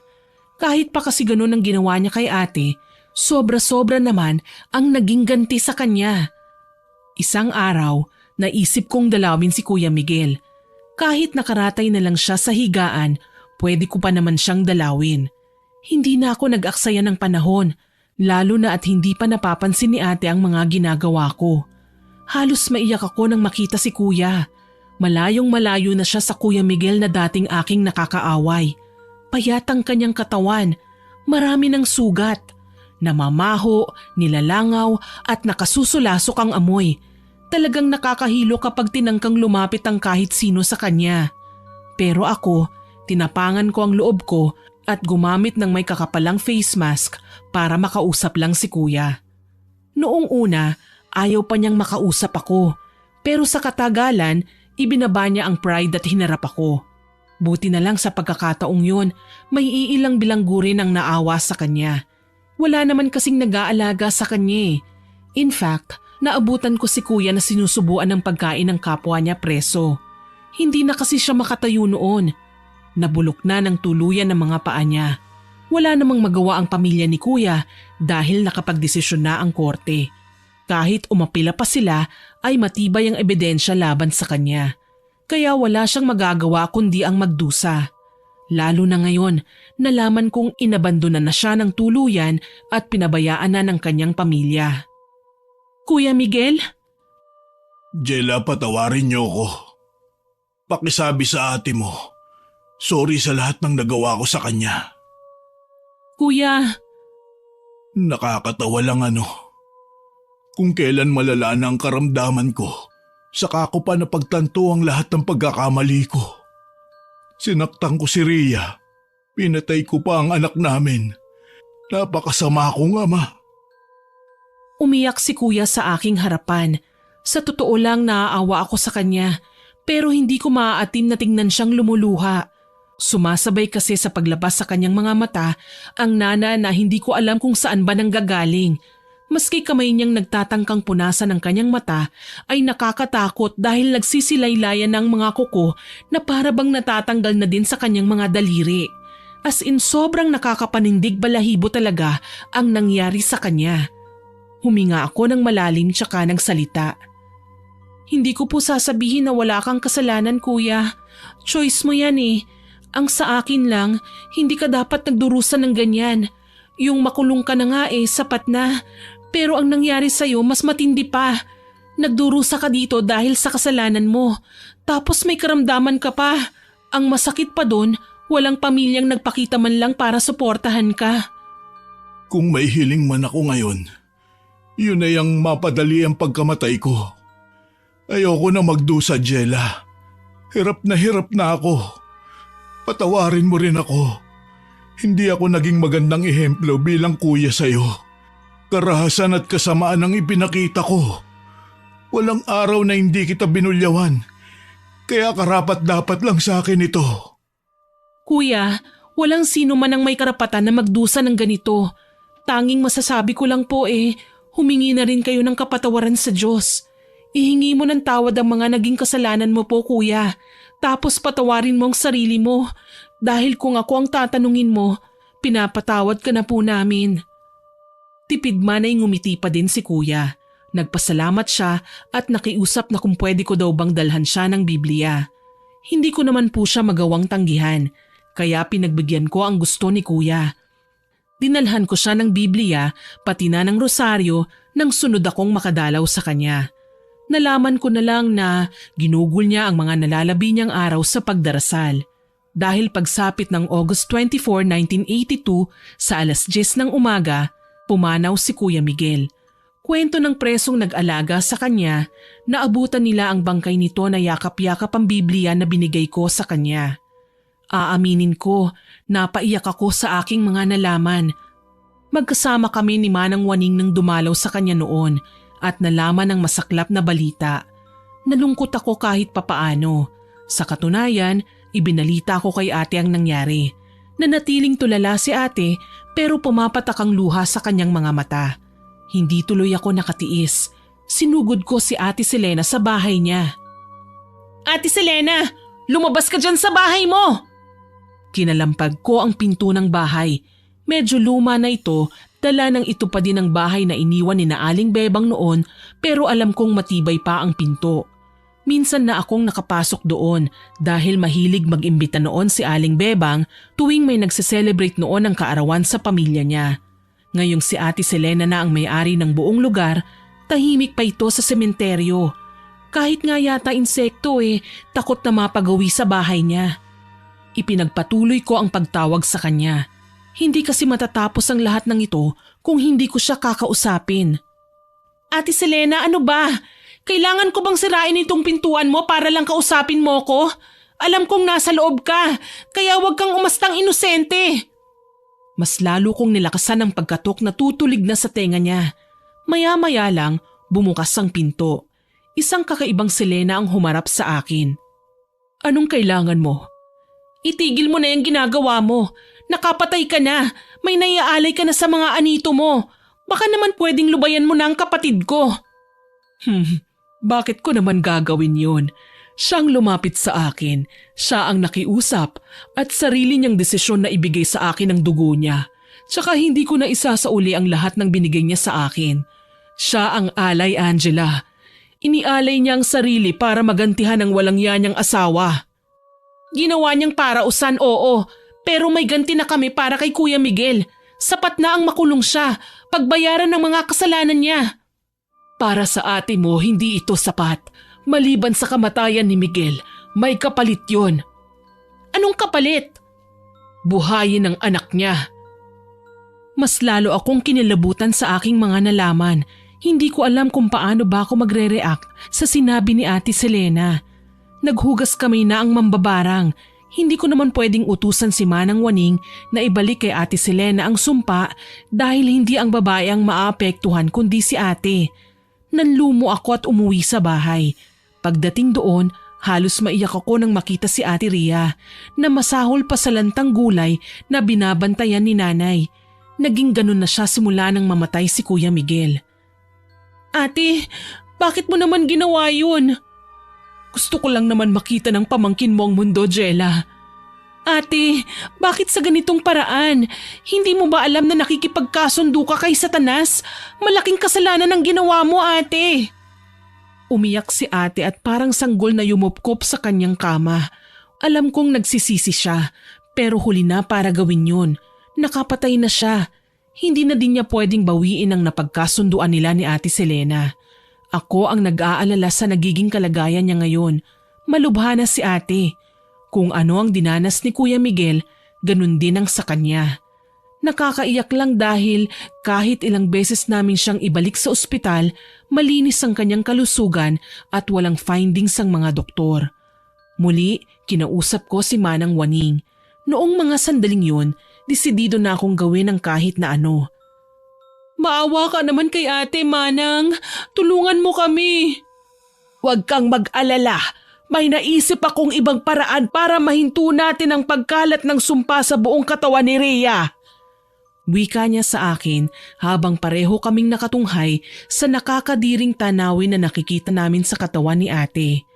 Kahit pa kasi ganun ang ginawa niya kay ate, sobra-sobra naman ang naging ganti sa kanya. Isang araw, naisip kong dalawin si Kuya Miguel. Kahit nakaratay na lang siya sa higaan, pwede ko pa naman siyang dalawin. Hindi na ako nag-aksaya ng panahon, lalo na at hindi pa napapansin ni ate ang mga ginagawa ko. Halos maiyak ako nang makita si Kuya. Malayong malayo na siya sa Kuya Miguel na dating aking nakakaaway. Payat ang kanyang katawan, marami ng sugat. Namamaho, nilalangaw at nakasusulasok ang amoy. Talagang nakakahilo kapag tinangkang lumapit ang kahit sino sa kanya. Pero ako, tinapangan ko ang loob ko at gumamit ng may kakapalang face mask para makausap lang si kuya. Noong una, ayaw pa niyang makausap ako. Pero sa katagalan, ibinaba niya ang pride at hinarap ako. Buti na lang sa pagkakataong yun, may iilang bilanggo rin ang naawa sa kanya. Wala naman kasing nag-aalaga sa kanya. In fact, naabutan ko si kuya na sinusubuan ng pagkain ng kapwa niya preso. Hindi na kasi siya makatayo noon. Nabulok na ng tuluyan ng mga paa niya. Wala namang magawa ang pamilya ni kuya dahil nakapagdesisyon na ang korte. Kahit umapila pa sila ay matibay ang ebidensya laban sa kanya. Kaya wala siyang magagawa kundi ang magdusa. Lalo na ngayon, nalaman kong inabandonan na siya ng tuluyan at pinabayaan na ng kanyang pamilya. Kuya Miguel? Jela, patawarin niyo ko. Pakisabi sa ate mo, sorry sa lahat ng nagawa ko sa kanya. Kuya, Nakakatawa lang Kung kailan malala na ang karamdaman ko, saka ko pa napagtanto ang lahat ng pagkakamali ko. Sinaktan ko si Rhea. Pinatay ko pa ang anak namin. Napakasama kong ama. umiyak si kuya sa aking harapan. Sa totoo lang naaawa ako sa kanya, pero hindi ko maaatim na tingnan siyang lumuluha. Sumasabay kasi sa paglabas sa kanyang mga mata ang nana na hindi ko alam kung saan ba nanggagaling. Maski kamay niyang nagtatangkang punasan ng kanyang mata ay nakakatakot dahil nagsisilaylayan ng mga kuko na para bang natatanggal na din sa kanyang mga daliri. As in sobrang nakakapanindig balahibo talaga ang nangyari sa kanya. Huminga ako ng malalim tsaka nagsalita. Hindi ko po sasabihin na wala kang kasalanan kuya. Choice mo yan eh. Ang sa akin lang, hindi ka dapat nagdurusan ng ganyan. Yung makulong ka na nga sapat na. Pero ang nangyari sa'yo mas matindi pa. Nagdurusa ka dito dahil sa kasalanan mo. Tapos may karamdaman ka pa. Ang masakit pa doon, walang pamilyang nagpakita man lang para suportahan ka. Kung may hiling man ako ngayon, yun ay ang mapadali ang pagkamatay ko. Ayoko na magdusa, Jela. Hirap na ako. Patawarin mo rin ako. Hindi ako naging magandang ehemplo bilang kuya sa'yo. Karahasan at kasamaan ang ipinakita ko. Walang araw na hindi kita binulyawan. Kaya karapat dapat lang sa akin ito. Kuya, walang sino man ang may karapatan na magdusa ng ganito. Tanging masasabi ko lang po humingi na rin kayo ng kapatawaran sa Diyos. Ihingi mo ng tawad ang mga naging kasalanan mo po kuya. Tapos patawarin mo ang sarili mo. Dahil kung ako ang tatanungin mo, pinapatawad ka na po namin. Tipid man ay ngumiti pa din si kuya. Nagpasalamat siya at nakiusap na kung pwede ko daw bang dalhan siya ng Biblia. Hindi ko naman po siya magawang tanggihan, kaya pinagbigyan ko ang gusto ni kuya. Dinalhan ko siya ng Biblia pati na ng rosaryo nang sunod akong makadalaw sa kanya. Nalaman ko na lang na ginugol niya ang mga nalalabi niyang araw sa pagdarasal. Dahil pagsapit ng August 24, 1982 sa alas 10 ng umaga, pumanaw si Kuya Miguel. Kwento ng presong nag-alaga sa kanya na abutan nila ang bangkay nito na yakap-yakap ang Biblia na binigay ko sa kanya. Aaminin ko, napaiyak ako sa aking mga nalaman. Magkasama kami ni Manang Waning nang dumalaw sa kanya noon at nalaman ang masaklap na balita. Nalungkot ako kahit papaano. Sa katunayan, ibinalita ko kay ate ang nangyari. Nanatiling tulala si ate pero pumapatak ang luha sa kanyang mga mata. Hindi tuloy ako nakatiis. Sinugod ko si Ate Selena sa bahay niya. Ate Selena, lumabas ka dyan sa bahay mo! Kinalampag ko ang pinto ng bahay. Medyo luma na ito, dala ng ito pa din ang bahay na iniwan ni na Aling Bebang noon pero alam kong matibay pa ang pinto. Minsan na akong nakapasok doon dahil mahilig mag-imbita noon si Aling Bebang tuwing may nagse-celebrate noon ng kaarawan sa pamilya niya. Ngayong si Ate Selena na ang may-ari ng buong lugar, tahimik pa ito sa sementeryo. Kahit nga yata insekto takot na mapagawi sa bahay niya. Ipinagpatuloy ko ang pagtawag sa kanya. Hindi kasi matatapos ang lahat ng ito kung hindi ko siya kakausapin. Ate Selena, ano ba? Kailangan ko bang sirain itong pintuan mo para lang kausapin mo ko? Alam kong nasa loob ka, kaya huwag kang umastang inosente. Mas lalo kong nilakasan ang pagkatok na tutulig na sa tenga niya. Maya-maya lang, bumukas ang pinto. Isang kakaibang Selena ang humarap sa akin. Anong kailangan mo? Itigil mo na yung ginagawa mo. Nakapatay ka na. May naiaalay ka na sa mga anito mo. Baka naman pwedeng lubayan mo na ang kapatid ko. Bakit ko naman gagawin yun? Siya ang lumapit sa akin. Siya ang nakiusap at sarili niyang desisyon na ibigay sa akin ang dugo niya. Tsaka hindi ko na isasauli ang lahat ng binigay niya sa akin. Siya ang alay, Angela. Inialay niya ang sarili para magantihan ang walang yanyang asawa. Ginawa niyang parausan, oo, pero may ganti na kami para kay Kuya Miguel. Sapat na ang makulong siya, pagbayaran ng mga kasalanan niya. Para sa ate mo, hindi ito sapat. Maliban sa kamatayan ni Miguel, may kapalit yon. Anong kapalit? Buhayin ng anak niya. Mas lalo akong kinilabutan sa aking mga nalaman. Hindi ko alam kung paano ba ako magre-react sa sinabi ni Ate Selena. Naghugas kami na ang mambabarang. Hindi ko naman pwedeng utusan si Manang Waning na ibalik kay Ate Selena ang sumpa dahil hindi ang babae ang maapektuhan kundi si ate. Nanlumo ako at umuwi sa bahay. Pagdating doon, halos maiyak ako nang makita si Ate Ria na masahol pa sa lantang gulay na binabantayan ni nanay. Naging ganun na siya simula nang mamatay si Kuya Miguel. Ate, bakit mo naman ginawa yun? Gusto ko lang naman makita ng pamangkin mo ang mundo, Jella. Ate, bakit sa ganitong paraan? Hindi mo ba alam na nakikipagkasundo ka kay Satanas? Malaking kasalanan ang ginawa mo, ate. Umiyak si ate at parang sanggol na yumupkop sa kanyang kama. Alam kong nagsisisi siya, pero huli na para gawin yun. Nakapatay na siya. Hindi na din niya pwedeng bawiin ang napagkasunduan nila ni Ate Selena. Ako ang nag-aalala sa nagiging kalagayan niya ngayon. Malubha na si ate. Kung ano ang dinanas ni Kuya Miguel, ganun din ang sa kanya. Nakakaiyak lang dahil kahit ilang beses namin siyang ibalik sa ospital, malinis ang kanyang kalusugan at walang findings ang mga doktor. Muli, kinausap ko si Manang Waning. Noong mga sandaling yun, desidido na akong gawin ang kahit na ano. Maawa ka naman kay ate, Manang. Tulungan mo kami. Huwag kang mag-alala. May naisip akong ibang paraan para mahinto natin ang pagkalat ng sumpa sa buong katawan ni Rhea. Wika niya sa akin habang pareho kaming nakatunghay sa nakakadiring tanawin na nakikita namin sa katawan ni ate.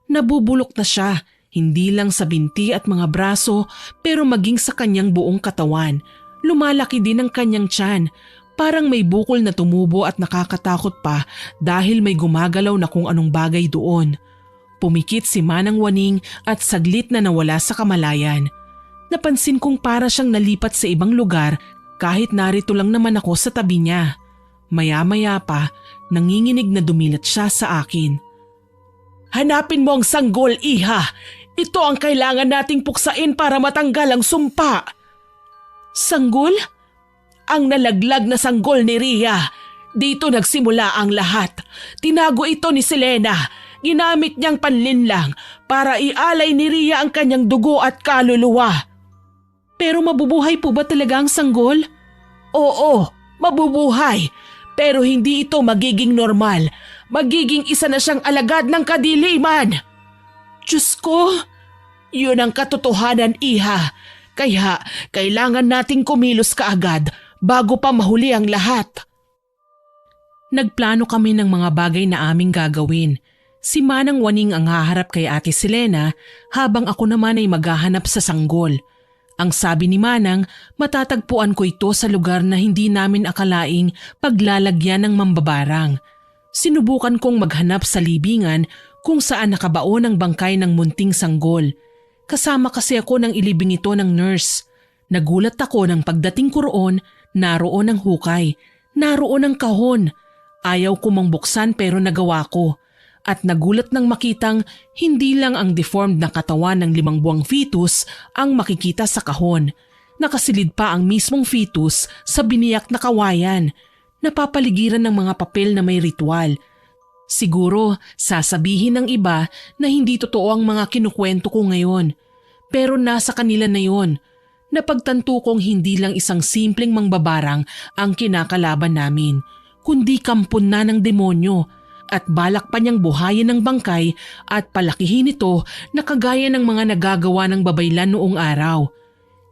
Nabubulok na siya, hindi lang sa binti at mga braso pero maging sa kanyang buong katawan. Lumalaki din ang kanyang tiyan. Parang may bukol na tumubo at nakakatakot pa dahil may gumagalaw na kung anong bagay doon. Pumikit si Manang Waning at saglit na nawala sa kamalayan. Napansin kong para siyang nalipat sa ibang lugar kahit narito lang naman ako sa tabi niya. Maya-maya pa, nanginginig na dumilat siya sa akin. Hanapin mo ang sanggol, iha! Ito ang kailangan nating puksain para matanggal ang sumpa! Sanggol? Ang nalaglag na sanggol ni Rhea. Dito nagsimula ang lahat. Tinago ito ni Selena. Ginamit niyang panlinlang para ialay ni Rhea ang kanyang dugo at kaluluwa. Pero mabubuhay po ba talaga ang sanggol? Oo, mabubuhay. Pero hindi ito magiging normal. Magiging isa na siyang alagad ng kadiliman. Diyos ko, yun ang katotohanan, iha. Kaya kailangan nating kumilos kaagad bago pa mahuli ang lahat. Nagplano kami ng mga bagay na aming gagawin. Si Manang Waning ang haharap kay Ate Selena habang ako naman ay maghahanap sa sanggol. Ang sabi ni Manang, matatagpuan ko ito sa lugar na hindi namin akalaing paglalagyan ng mambabarang. Sinubukan kong maghanap sa libingan kung saan nakabaon ang bangkay ng munting sanggol. Kasama kasi ako nang ilibing ito ng nurse. Nagulat ako nang pagdating ko roon, naroon ang hukay, naroon ang kahon. Ayaw ko mang buksan pero nagawa ko. At nagulat nang makitang hindi lang ang deformed na katawan ng 5 buwang fetus ang makikita sa kahon. Nakasilid pa ang mismong fetus sa biniyak na kawayan, napapaligiran ng mga papel na may ritual. Siguro sasabihin ng iba na hindi totoo ang mga kinukwento ko ngayon. Pero nasa kanila na yon. Napagtanto kong hindi lang isang simpleng mangbabarang ang kinakalaban namin, kundi kampon na ng demonyo at balak pa niyang buhayin ng bangkay at palakihin ito na kagaya ng mga nagagawa ng babaylan noong araw.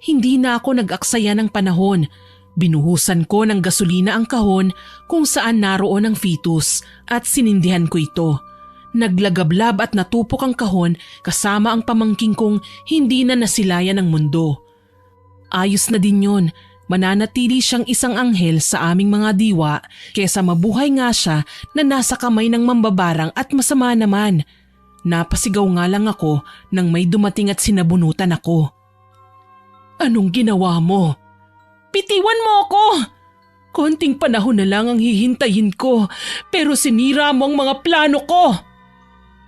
Hindi na ako nag-aksaya ng panahon. Binuhusan ko ng gasolina ang kahon kung saan naroon ang fetus at sinindihan ko ito. Naglagablab at natupok ang kahon kasama ang pamangking kong hindi na nasilayan ng mundo. Ayos na din yun. Mananatili siyang isang anghel sa aming mga diwa kesa mabuhay nga siya na nasa kamay ng mambabarang at masama naman. Napasigaw nga lang ako nang may dumating at sinabunutan ako. Anong ginawa mo? Bitiwan mo ako! Konting panahon na lang ang hihintayin ko pero sinira mo ang mga plano ko!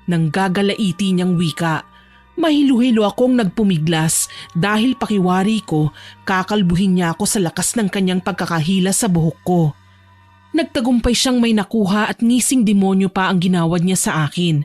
Nang gagalaiti niyang wika, mahilo-hilo akong nagpumiglas dahil pakiwari ko kakalbuhin niya ako sa lakas ng kanyang pagkakahila sa buhok ko. Nagtagumpay siyang may nakuha at ngising demonyo pa ang ginawad niya sa akin.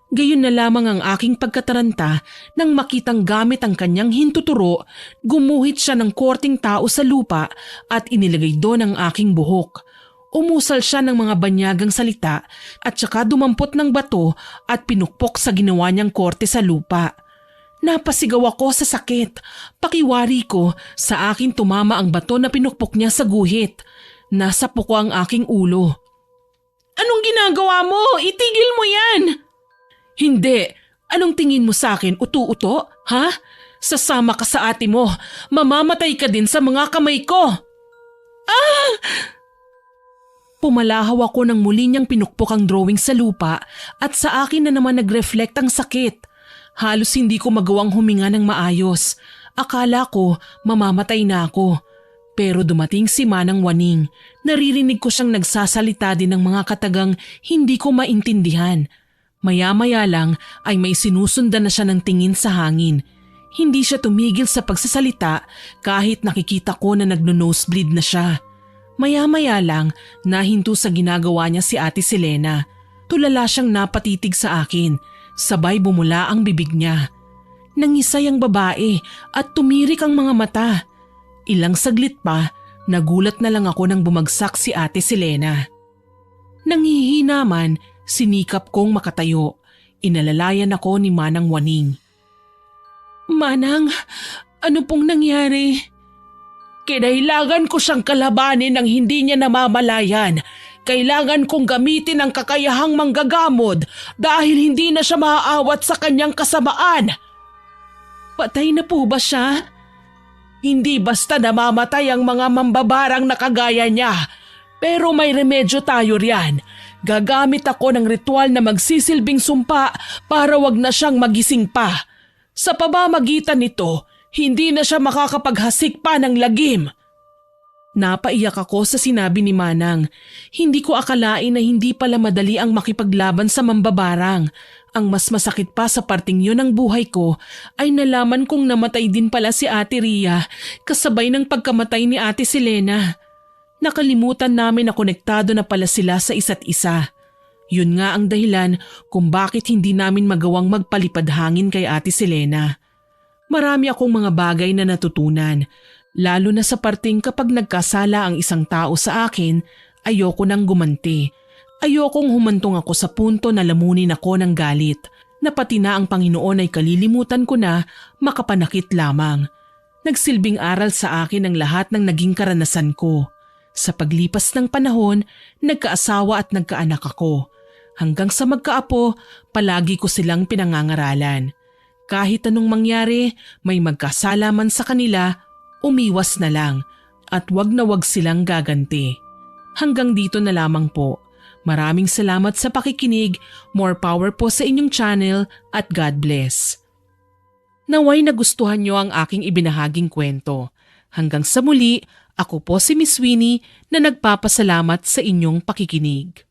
Gayon na lamang ang aking pagkataranta nang makitang gamit ang kanyang hintuturo, gumuhit siya ng korting tao sa lupa at inilagay doon ang aking buhok. Umusal siya ng mga banyagang salita at saka dumampot ng bato at pinukpok sa ginawa niyang korte sa lupa. Napasigaw ako sa sakit. Pakiwari ko sa akin tumama ang bato na pinukpok niya sa guhit. Nasapo ko ang aking ulo. Anong ginagawa mo? Itigil mo yan! Hindi. Anong tingin mo sa akin? Uto-uto? Ha? Sasama ka sa ate mo. Mamamatay ka din sa mga kamay ko. Ah! Pumalahaw ako nang muli niyang pinukpok ang drawing sa lupa at sa akin na naman nag-reflect ang sakit. Halos hindi ko magawang huminga ng maayos. Akala ko mamamatay na ako. Pero dumating si Manang Waning. Naririnig ko siyang nagsasalita din ng mga katagang hindi ko maintindihan. Maya-maya lang ay may sinusundan na siya ng tingin sa hangin. Hindi siya tumigil sa pagsasalita kahit nakikita ko na nagno-nosebleed na siya. Maya-maya lang nahinto sa ginagawa niya si Ate Selena. Tulala siyang napatitig sa akin, sabay bumula ang bibig niya. Nangisay ang babae at tumirik ang mga mata. Ilang saglit pa, nagulat na lang ako nang bumagsak si Ate Selena. Nanghihina man, sinikap kong makatayo. Inalalayan ako ni Manang Waning. Manang, ano pong nangyari? Kinailangan ko siyang kalabanin ng hindi niya namamalayan. Kailangan kong gamitin ang kakayahang manggagamot dahil hindi na siya maaawat sa kanyang kasamaan. Patay na po ba siya? Hindi basta namamatay ang mga mambabarang na kagaya niya. Pero may remedyo tayo riyan. Gagamit ako ng ritual na magsisilbing sumpa para wag na siyang magising pa. Sa pamamagitan nito, hindi na siya makakapaghasik pa ng lagim. Napaiyak ako sa sinabi ni Manang. Hindi ko akalain na hindi pala madali ang makipaglaban sa mambabarang. Ang mas masakit pa sa parting yun ng buhay ko ay nalaman kong namatay din pala si Ate Ria kasabay ng pagkamatay ni Ate Selena. Nakalimutan namin na konektado na pala sila sa isa't isa. Yun nga ang dahilan kung bakit hindi namin magawang magpalipad hangin kay Ate Selena. Marami akong mga bagay na natutunan, lalo na sa parting kapag nagkasala ang isang tao sa akin, ayoko nang gumanti. Ayokong humantong ako sa punto na lamunin ako ng galit, na pati na ang Panginoon ay kalilimutan ko na makapanakit lamang. Nagsilbing aral sa akin ang lahat ng naging karanasan ko. Sa paglipas ng panahon, nagkaasawa at nagkaanak ako. Hanggang sa magkaapo, palagi ko silang pinangangaralan. Kahit anong mangyari, may magkasala man sa kanila, umiwas na lang at wag na wag silang gaganti. Hanggang dito na lamang po. Maraming salamat sa pakikinig, more power po sa inyong channel at God bless. Naway nagustuhan nyo ang aking ibinahaging kwento. Hanggang sa muli, ako po si Miss Winnie na nagpapasalamat sa inyong pakikinig.